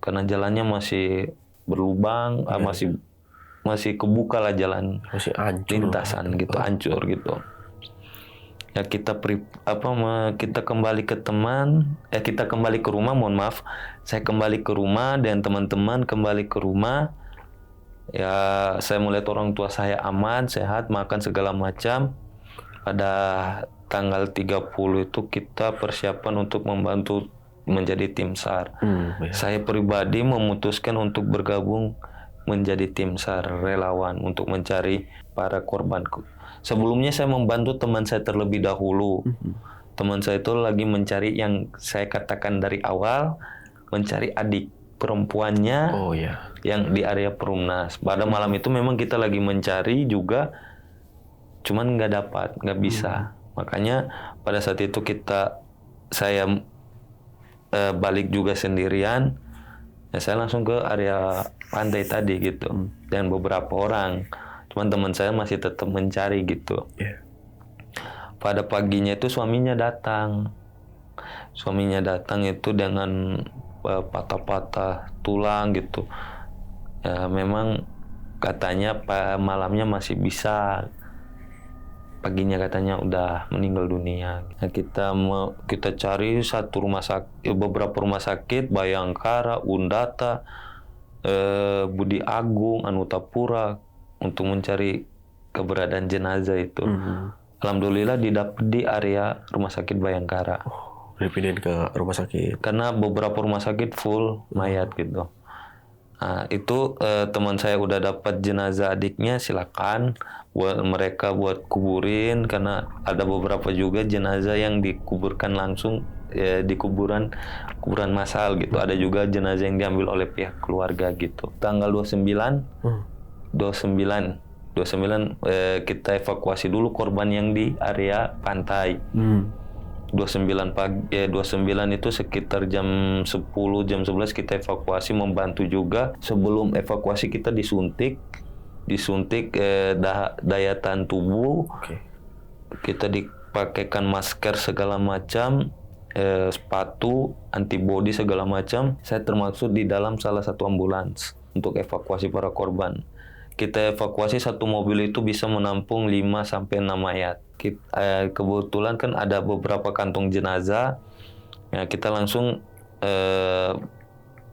karena jalannya masih berlubang, masih kebuka lah jalan, Masih hancur. lintasan gitu, hancur gitu. Ya kita kembali ke kita kembali ke rumah, mohon maaf, saya kembali ke rumah dan teman-teman kembali ke rumah. Ya saya melihat orang tua saya aman, sehat, makan segala macam. Pada tanggal 30 itu kita persiapan untuk membantu menjadi tim SAR. Saya pribadi memutuskan untuk bergabung menjadi tim SAR relawan untuk mencari para korban. Sebelumnya saya membantu teman saya terlebih dahulu. Teman saya itu lagi mencari yang saya katakan dari awal, mencari adik perempuannya yang di area Perumnas. Pada malam itu memang kita lagi mencari juga, cuman nggak bisa. Makanya pada saat itu saya balik juga sendirian. Ya saya langsung ke area pantai tadi gitu, dan beberapa orang. Cuman teman saya masih tetap mencari gitu. Pada paginya itu suaminya datang. Suaminya datang itu dengan patah-patah tulang gitu. Ya memang katanya malamnya masih bisa. Paginya katanya udah meninggal dunia. Nah, kita cari beberapa rumah sakit, Bayangkara, Undata, Budi Agung, Anutapura untuk mencari keberadaan jenazah itu. Alhamdulillah didapat di area rumah sakit Bayangkara. Dipindahin ke rumah sakit. Karena beberapa rumah sakit full mayat gitu. Nah, itu teman saya udah dapat jenazah adiknya, silakan buat kuburin, karena ada beberapa juga jenazah yang dikuburkan langsung di kuburan massal gitu. Ada juga jenazah yang diambil oleh pihak keluarga gitu. Tanggal 29 kita evakuasi dulu korban yang di area pantai. 29 itu sekitar jam 10 jam 11 kita evakuasi, membantu juga. Sebelum evakuasi kita disuntik daya tahan tubuh. Kita dipakaikan masker segala macam, sepatu, antibody segala macam. Saya termasuk di dalam salah satu ambulans untuk evakuasi para korban. Kita evakuasi satu mobil itu bisa menampung 5-6 mayat. Kebetulan kan ada beberapa kantong jenazah. Ya, kita langsung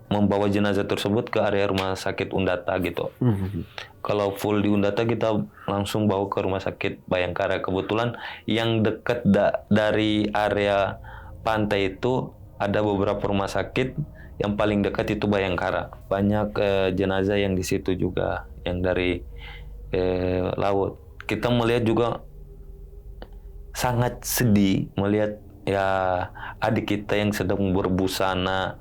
membawa jenazah tersebut ke area rumah sakit Undata gitu. Kalau full di Undata kita langsung bawa ke rumah sakit Bayangkara. Kebetulan yang dekat dari area pantai itu ada beberapa rumah sakit. Yang paling dekat itu Bayangkara. Banyak jenazah yang di situ juga, yang dari laut. Kita melihat juga sangat sedih melihat ya adik kita yang sedang berbusana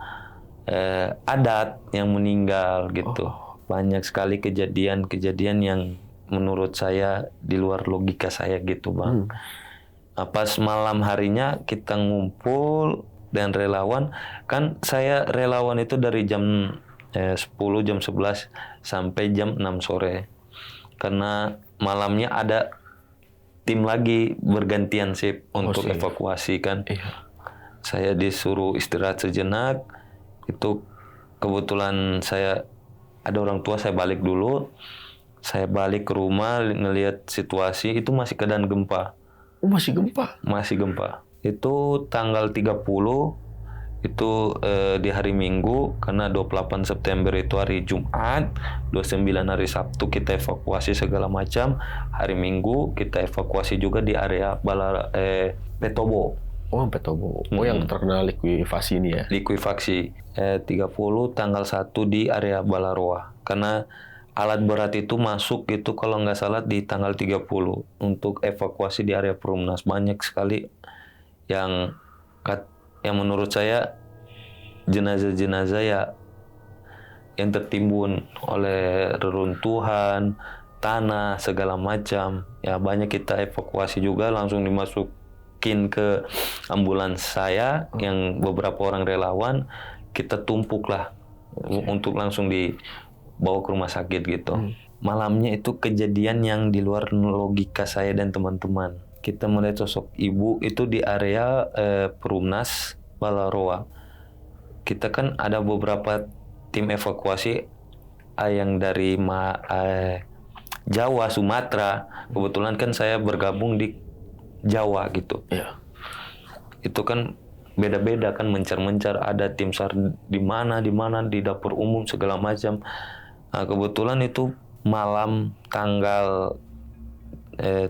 adat yang meninggal gitu. Banyak sekali kejadian yang menurut saya di luar logika saya gitu, Bang. Pas malam harinya kita ngumpul dan relawan, kan saya relawan itu dari jam 10 jam 11 sampai jam 6 sore. Karena malamnya ada tim lagi bergantian shift untuk evakuasi kan. Saya disuruh istirahat sejenak. Itu kebetulan saya ada orang tua, saya balik dulu. Saya balik ke rumah ngelihat situasi itu masih keadaan gempa. Masih gempa? Masih gempa. Itu tanggal 30 itu di hari Minggu, karena 28 September itu hari Jumat, 29 hari Sabtu kita evakuasi segala macam. Hari Minggu kita evakuasi juga di area Petobo. Petobo. Yang terkena likuifaksi ini ya? Likuifaksi. 30 tanggal 1 di area Balaroa. Karena alat berat itu masuk itu kalau nggak salah di tanggal 30 untuk evakuasi di area Perumnas. Banyak sekali yang yang menurut saya jenazah-jenazah ya yang tertimbun oleh reruntuhan, tanah, segala macam. Ya banyak kita evakuasi juga, langsung dimasukin ke ambulans saya yang beberapa orang relawan, kita tumpuk lah untuk langsung dibawa ke rumah sakit gitu. Malamnya itu kejadian yang di luar logika saya dan teman-teman. Kita melihat sosok ibu itu di area Perumnas Balaroa. Kita kan ada beberapa tim evakuasi yang dari Jawa, Sumatera. Kebetulan kan saya bergabung di Jawa gitu. Iya. Itu kan beda-beda kan, mencar-mencar, ada tim SAR di mana di dapur umum segala macam. Nah, kebetulan itu malam tanggal 1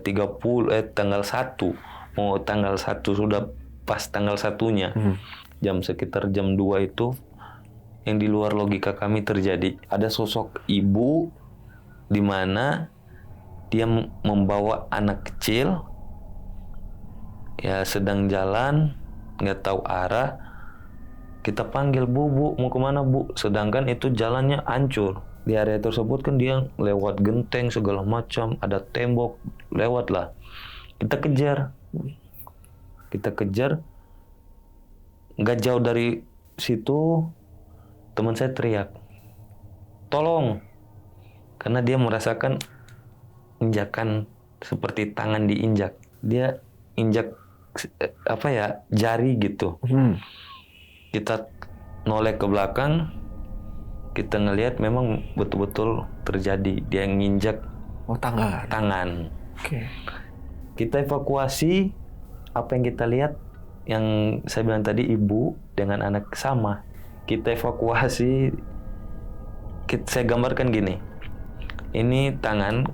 mau tanggal 1 sudah pas tanggal 1-nya. Sekitar jam 2 itu yang di luar logika kami terjadi. Ada sosok ibu di mana dia membawa anak kecil ya sedang jalan, nggak tahu arah. Kita panggil, bu mau kemana bu? Sedangkan itu jalannya hancur. Di area tersebut kan dia lewat genteng segala macam, ada tembok, lewat lah. Kita kejar, nggak jauh dari situ teman saya teriak, tolong, karena dia merasakan injakan seperti tangan diinjak. Dia injak jari gitu. Kita noleh ke belakang, kita ngelihat memang betul-betul terjadi, dia nginjak tangan. Oke. Kita evakuasi. Apa yang kita lihat, yang saya bilang tadi, ibu dengan anak sama. Kita evakuasi, saya gambarkan gini, ini tangan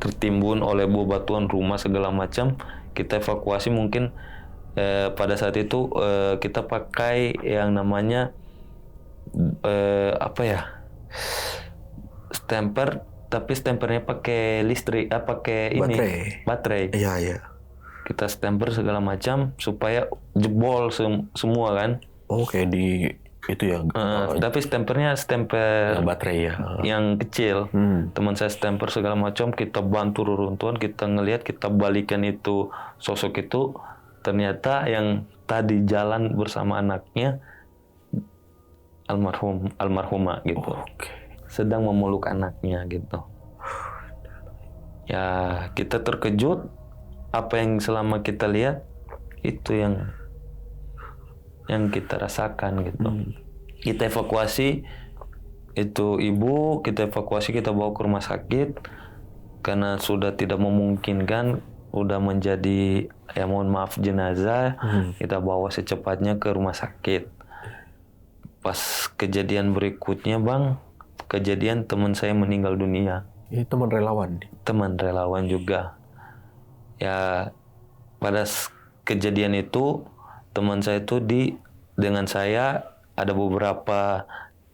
tertimbun oleh bebatuan rumah segala macam. Kita evakuasi mungkin pada saat itu kita pakai yang namanya stemper, tapi stempernya pakai listrik, pakai ini baterai. Iya. Kita stemper segala macam supaya jebol semua kan. Oke, di itu ya. Tapi stempernya stemper baterai ya. Yang kecil. Teman saya stemper segala macam, kita bantu reruntuhan, kita ngelihat, kita balikan itu sosok itu, ternyata yang tadi jalan bersama anaknya almarhumah gitu. Sedang memeluk anaknya gitu. Ya kita terkejut, apa yang selama kita lihat itu yang kita rasakan gitu. Kita evakuasi itu ibu, kita bawa ke rumah sakit karena sudah tidak memungkinkan, udah menjadi mohon maaf jenazah. Kita bawa secepatnya ke rumah sakit. Pas kejadian berikutnya kejadian teman saya meninggal dunia. Ini teman relawan? Teman relawan juga. Ya pada kejadian itu teman saya itu dengan saya ada beberapa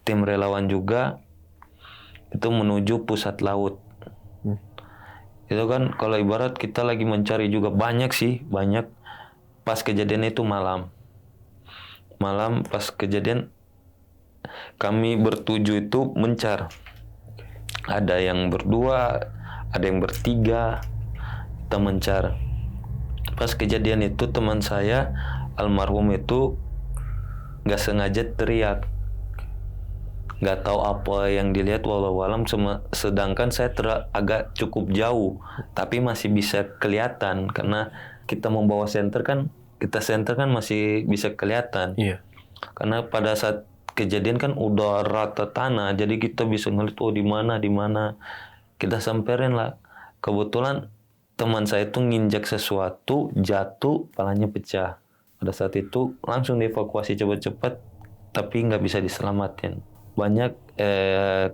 tim relawan juga itu menuju pusat laut. Itu kan kalau ibarat kita lagi mencari juga banyak. Pas kejadian itu malam pas kejadian kami bertujuh itu mencar. Ada yang berdua, ada yang bertiga, kita mencar. Pas kejadian itu teman saya almarhum itu nggak sengaja teriak, nggak tahu apa yang dilihat, wallahualam. Sedangkan saya agak cukup jauh, tapi masih bisa kelihatan karena kita membawa senter kan masih bisa kelihatan. Iya. Karena pada saat kejadian kan udah rata tanah, jadi kita bisa ngeliat di mana. Kita samperin lah. Kebetulan teman saya itu nginjak sesuatu, jatuh, palanya pecah. Pada saat itu langsung dievakuasi cepat-cepat, tapi nggak bisa diselamatin. Banyak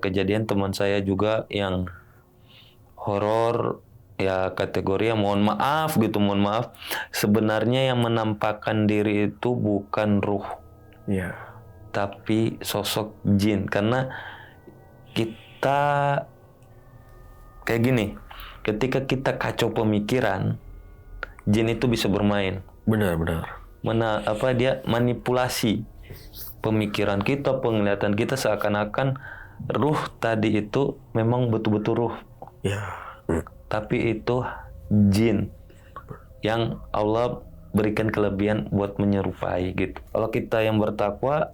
kejadian teman saya juga yang horor, ya kategori mohon maaf. Sebenarnya yang menampakkan diri itu bukan ruh, Iya. tapi sosok jin. Karena kita kayak gini, ketika kita kacau pemikiran, jin itu bisa bermain. Benar. Dia manipulasi pemikiran kita, penglihatan kita, seakan-akan ruh tadi itu memang betul-betul ruh. Ya. Tapi itu jin yang Allah berikan kelebihan buat menyerupai gitu. Kalau kita yang bertakwa,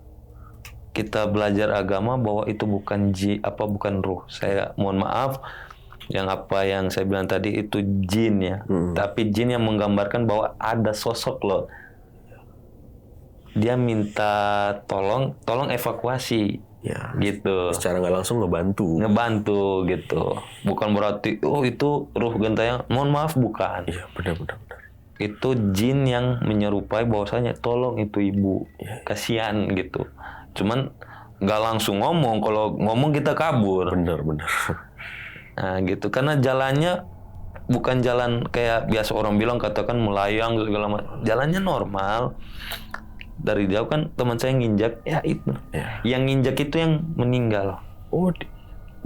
kita belajar agama bahwa itu bukan bukan ruh. Saya mohon maaf, yang saya bilang tadi itu jin ya. Tapi jin yang menggambarkan bahwa ada sosok loh. Dia minta tolong evakuasi. Ya. Gitu. Secara nggak langsung Ngebantu gitu. Bukan berarti itu ruh gentayang. Mohon maaf, bukan. Iya, benar. Itu jin yang menyerupai bahwasanya tolong itu ibu. Ya. Kasihan gitu. Cuman nggak langsung ngomong. Kalau ngomong kita kabur. Benar. Nah gitu, karena jalannya bukan jalan kayak biasa orang bilang, katakan melayang segala macam. Jalannya normal. Dari jauh kan teman saya nginjak, ya itu. Ya. Yang nginjak itu yang meninggal. Oh,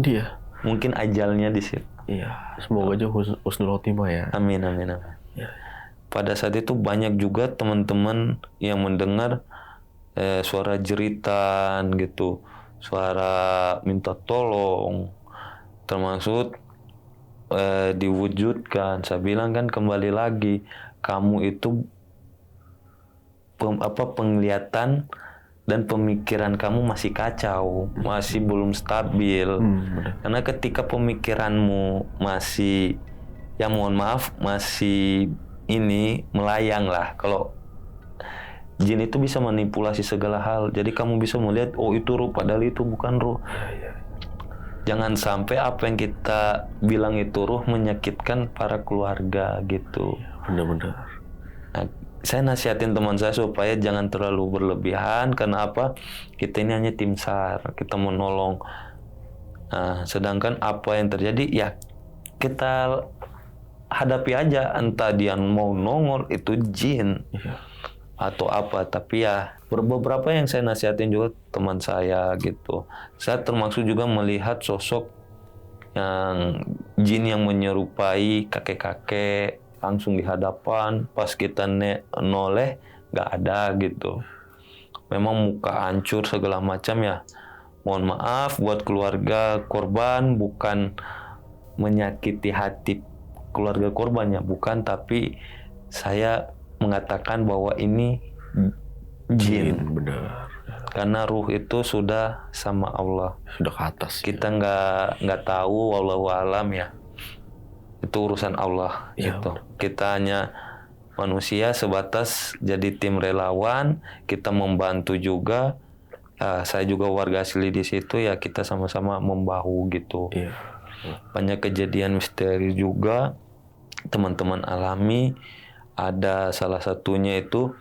dia. Mungkin ajalnya di situ. Iya, semoga aja husnul khotimah ya. Amin. Ya. Pada saat itu banyak juga teman-teman yang mendengar suara jeritan gitu, suara minta tolong, termasuk diwujudkan. Saya bilang kan kembali lagi, kamu itu penglihatan dan pemikiran kamu masih kacau, masih belum stabil. Karena ketika pemikiranmu masih, ya mohon maaf, masih melayang lah. Kalau jin itu bisa manipulasi segala hal. Jadi kamu bisa melihat, oh itu ruh, padahal itu bukan ruh. Jangan sampai apa yang kita bilang itu ruh menyakitkan para keluarga gitu. Benar. Nah, saya nasihatin teman saya supaya jangan terlalu berlebihan. Karena apa? Kita ini hanya tim SAR, kita mau nolong. Nah, sedangkan apa yang terjadi ya kita hadapi aja. Entah dia mau nongol itu jin atau apa. Tapi ya beberapa yang saya nasihatin juga teman saya gitu. Saya termasuk juga melihat sosok yang jin yang menyerupai kakek-kakek langsung di hadapan. Pas kita noleh nggak ada gitu. Memang muka hancur segala macam ya. Mohon maaf buat keluarga korban, bukan menyakiti hati keluarga korbannya, bukan, tapi saya mengatakan bahwa ini jin. Benar. Karena ruh itu sudah sama Allah. Sudah ke atas. Kita nggak tahu, wallahu alam ya. Itu urusan Allah gitu. Kita hanya manusia sebatas jadi tim relawan, kita membantu juga. Saya juga warga asli di situ ya, kita sama-sama membahu gitu. Iya. Banyak kejadian misteri juga teman-teman alami. Ada salah satunya itu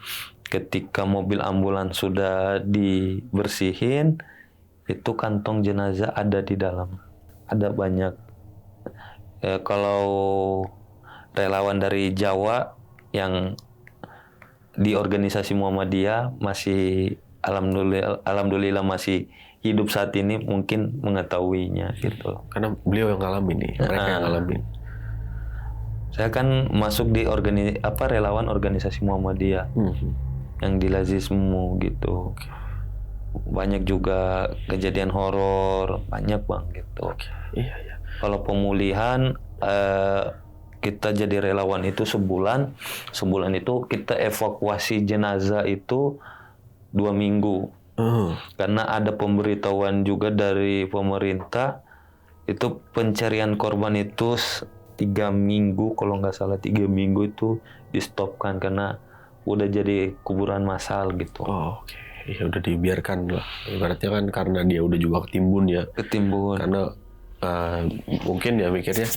ketika mobil ambulans sudah dibersihin, itu kantong jenazah ada di dalam. Ada banyak. Kalau relawan dari Jawa yang di organisasi Muhammadiyah masih alhamdulillah masih hidup saat ini, mungkin mengetahuinya gitu. Karena beliau yang ngalamin nih, mereka yang ngalamin. Saya kan masuk di relawan organisasi Muhammadiyah yang di Lazismu gitu. Banyak juga kejadian horor, banyak bang gitu. Iya. Kalau pemulihan kita jadi relawan itu sebulan itu kita evakuasi jenazah itu 2 minggu. Karena ada pemberitahuan juga dari pemerintah, itu pencarian korban itu 3 minggu, kalau nggak salah 3 minggu itu di-stopkan karena udah jadi kuburan massal gitu. Oke. Ya udah dibiarkan lah. Ibaratnya kan karena dia udah juga ketimbun. Karena mungkin ya mikirnya,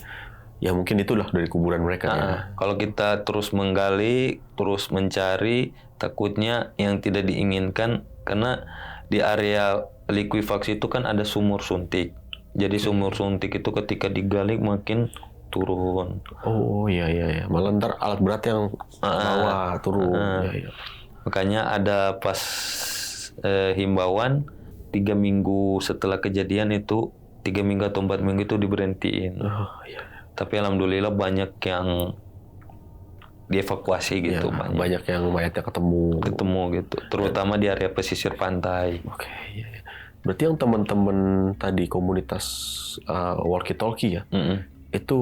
ya mungkin itulah dari kuburan mereka. Kalau kita terus menggali, terus mencari, takutnya yang tidak diinginkan. Karena di area likuifaksi itu kan ada sumur suntik. Jadi sumur suntik itu ketika digali makin turun. Oh iya. Malah ntar alat berat yang bawah turun. Iya. Makanya ada pas himbauan 3 minggu setelah kejadian itu 3 minggu atau 4 minggu itu diberhentiin. Oh, iya. Tapi alhamdulillah banyak yang dievakuasi gitu, Ya, banyak yang mayatnya ketemu. gitu. Terutama di area pesisir pantai. Oke, iya, iya. Berarti yang teman-teman tadi komunitas walkie talkie ya, itu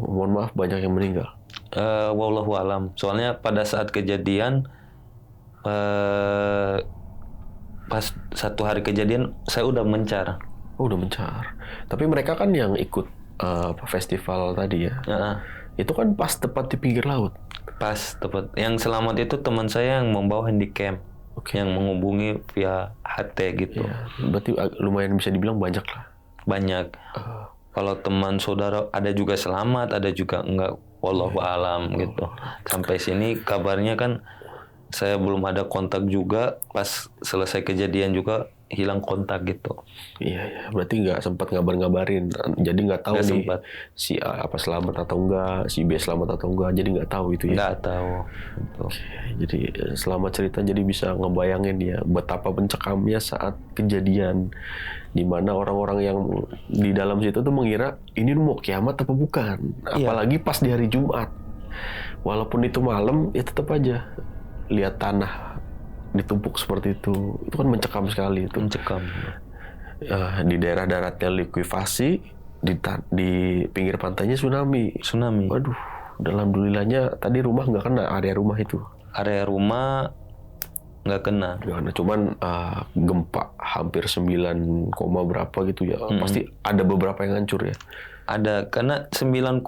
mohon maaf banyak yang meninggal. Wallahu alam. Soalnya pada saat kejadian pas 1 hari kejadian saya udah mencar. Oh, udah mencar. Tapi mereka kan yang ikut festival tadi ya. Itu kan pas tepat di pinggir laut. Pas tepat. Yang selamat itu teman saya yang membawa handycam. Yang menghubungi via HT gitu. Ya, berarti lumayan bisa dibilang banyak lah. Banyak. Kalau teman saudara ada juga selamat, ada juga enggak. Wallahu alam gitu. Sampai sini kabarnya kan saya belum ada kontak juga. Pas selesai kejadian juga hilang kontak gitu. Iya, ya. Berarti nggak sempat ngabarin. Jadi nggak tahu Nggak nih sempat. si A apa selamat atau enggak, si B selamat atau enggak. Jadi nggak tahu itu ya. Nggak tahu. Gitu. Jadi selama cerita jadi bisa ngebayangin ya betapa mencekamnya saat kejadian, di mana orang-orang yang di dalam situ tuh mengira ini mau kiamat apa bukan. Apalagi pas di hari Jumat. Walaupun itu malam, ya tetap aja lihat tanah ditumpuk seperti itu kan mencekam sekali itu. Mencekam. Di daerah daratnya likuifasi, di pinggir pantainya tsunami. Waduh, alhamdulillahnya tadi rumah nggak kena, area rumah itu. Area rumah nggak kena. Cuman gempa hampir 9, berapa gitu ya. Pasti ada beberapa yang hancur ya. Ada, karena 9,8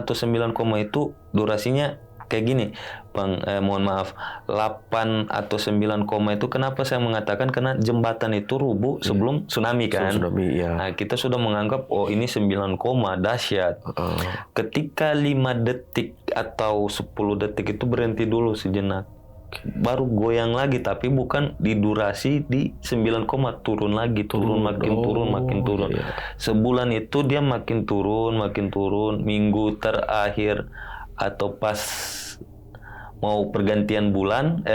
atau 9, itu durasinya kayak gini, Bang. Mohon maaf, 8 atau 9 itu kenapa saya mengatakan karena jembatan itu rubuh sebelum tsunami kan. Tsunami, ya. Nah, kita sudah menganggap oh ini 9, dahsyat. Ketika 5 detik atau 10 detik itu berhenti dulu sejenak. Baru goyang lagi, tapi bukan di durasi di 9, turun lagi, makin turun. Iya. Sebulan itu dia makin turun. Minggu terakhir atau pas mau pergantian bulan,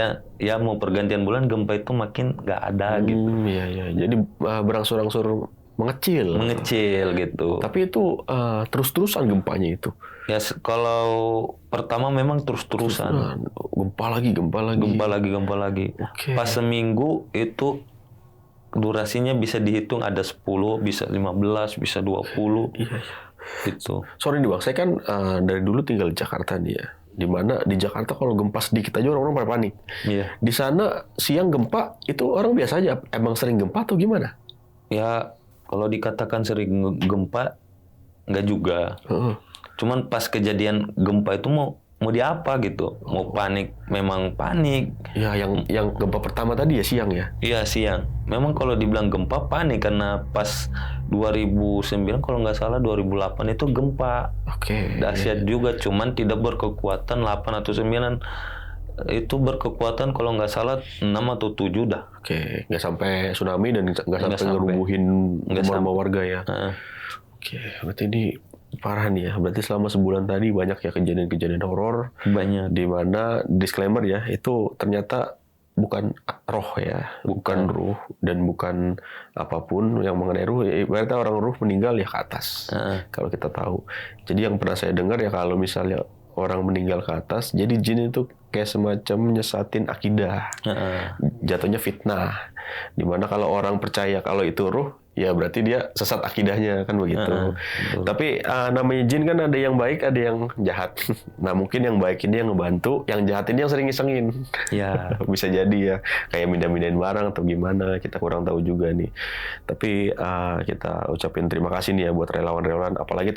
mau pergantian bulan gempa itu makin nggak ada gitu. Iya. Jadi berangsur-angsur mengecil gitu. Tapi itu terus-terusan gempanya itu. Ya kalau pertama memang terus-terusan. Gempa lagi. Okay. Pas seminggu itu durasinya bisa dihitung ada 10, bisa 15, bisa 20. Iya. Gitu. Sorry nih Bang, saya kan dari dulu tinggal di Jakarta nih ya. Dimana di Jakarta kalau gempa sedikit aja orang-orang pada panik. Iya. Di sana siang gempa itu orang biasa aja. Emang sering gempa atau gimana? Ya kalau dikatakan sering gempa nggak juga. Cuman pas kejadian gempa itu mau diapa gitu. Mau panik, memang panik. Ya yang gempa pertama tadi ya siang ya? Iya siang. Memang kalau dibilang gempa panik karena pas 2009 kalau nggak salah 2008 itu gempa. Oke. Dahsyat juga, cuman tidak berkekuatan 8 atau 9. Itu berkekuatan kalau nggak salah 6 atau 7 dah. Oke, nggak sampai tsunami dan nggak sampai ngerubuhin rumah warga ya. Oke, berarti ini parah nih ya. Berarti selama sebulan tadi banyak ya kejadian-kejadian horor. Banyak. Di mana disclaimer ya, itu ternyata bukan roh ya, bukan ruh dan bukan apapun yang mengenai ruh. Ya, berarti orang ruh meninggal ya ke atas. Kalau kita tahu. Jadi yang pernah saya dengar ya kalau misalnya orang meninggal ke atas, jadi jin itu kayak semacam nyesatin akidah. Jatuhnya fitnah. Dimana kalau orang percaya kalau itu ruh, ya berarti dia sesat akidahnya kan begitu. Tapi namanya jin kan ada yang baik, ada yang jahat. Nah mungkin yang baik ini yang ngebantu, yang jahat ini yang sering ngisengin. Ya. Bisa jadi ya, kayak mindah-mindahin barang atau gimana, kita kurang tahu juga nih. Tapi kita ucapin terima kasih nih ya buat relawan-relawan, apalagi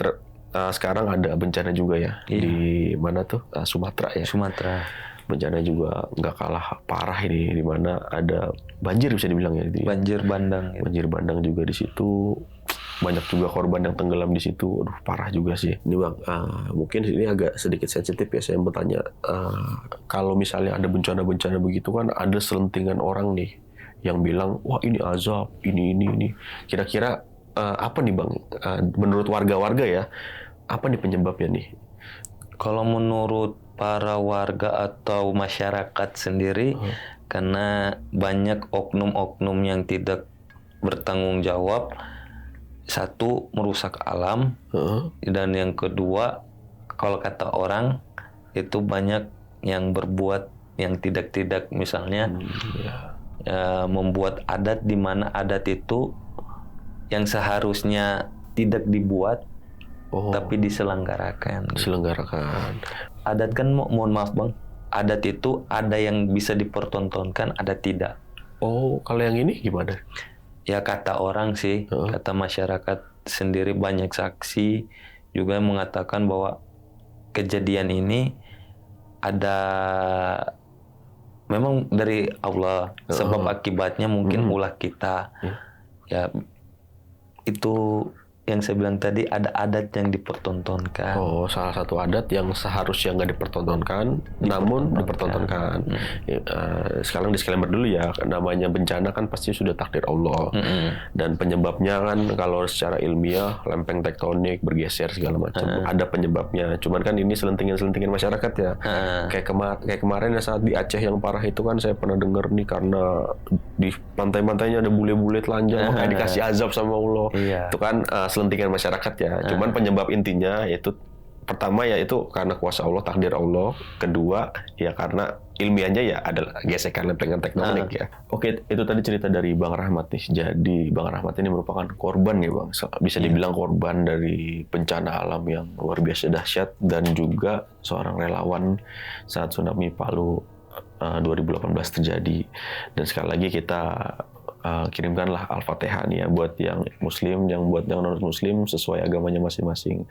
sekarang ada bencana juga ya. Di mana tuh? Sumatera ya. Sumatera. Bencana juga nggak kalah parah ini, di mana ada banjir bisa dibilang ya. Banjir bandang. Gitu. Banjir bandang juga di situ. Banyak juga korban yang tenggelam di situ. Aduh, parah juga sih. Ini Bang, mungkin ini agak sedikit sensitif ya. Saya bertanya, kalau misalnya ada bencana-bencana begitu kan, ada selentingan orang nih yang bilang, wah ini azab, ini. Kira-kira apa nih Bang? Menurut warga-warga ya, apa nih penyebabnya nih? Kalau menurut para warga atau masyarakat sendiri, karena banyak oknum-oknum yang tidak bertanggung jawab, satu merusak alam, dan yang kedua kalau kata orang itu banyak yang berbuat yang tidak misalnya membuat adat di mana adat itu yang seharusnya tidak dibuat tapi diselenggarakan. Adat kan mohon maaf Bang, adat itu ada yang bisa dipertontonkan, ada tidak. Oh, kalau yang ini gimana? Ya kata orang sih, kata masyarakat sendiri, banyak saksi juga yang mengatakan bahwa kejadian ini ada memang dari Allah, sebab akibatnya mungkin ulah kita. Ya itu yang saya bilang tadi, ada adat yang dipertontonkan. Oh, salah satu adat yang seharusnya nggak dipertontonkan, namun dipertontonkan. Sekarang disclaimer dulu ya, namanya bencana kan pasti sudah takdir Allah. Dan penyebabnya kan kalau secara ilmiah, lempeng tektonik, bergeser segala macam. Ada penyebabnya. Cuman kan ini selentingan masyarakat ya. Kayak kemarin ya saat di Aceh yang parah itu kan saya pernah dengar nih, karena di pantai-pantainya ada bule-bule telanjang, makanya dikasih azab sama Allah. Itu kan selentingan masyarakat ya. Cuman penyebab intinya yaitu pertama ya itu karena kuasa Allah, takdir Allah. Kedua ya karena ilmiahnya ya ada gesekan lempengan tektonik ya. Oke, itu tadi cerita dari Bang Rahmat nih. Jadi Bang Rahmat ini merupakan korban ya Bang. Bisa dibilang korban dari bencana alam yang luar biasa dahsyat, dan juga seorang relawan saat tsunami Palu 2018 terjadi. Dan sekali lagi kita kirimkanlah Al-Fatihah nih ya buat yang Muslim, yang buat yang non Muslim sesuai agamanya masing-masing.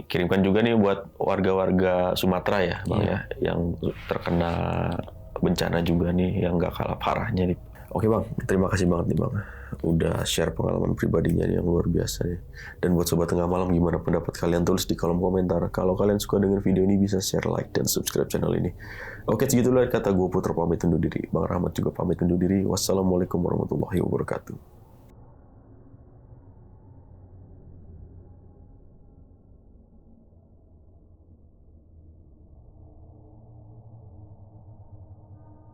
Kirimkan juga nih buat warga-warga Sumatera ya Bang ya, yang terkena bencana juga nih, yang nggak kalah parahnya nih. Oke Bang, terima kasih banget nih Bang, udah share pengalaman pribadinya yang luar biasa nih. Dan buat Sobat Tengah Malam, gimana pendapat kalian? Tulis di kolom komentar. Kalau kalian suka dengan video ini, bisa share, like, dan subscribe channel ini. Oke, segitulah kata gue Putra pamit undur diri. Bang Rahmat juga pamit undur diri. Wassalamualaikum warahmatullahi wabarakatuh.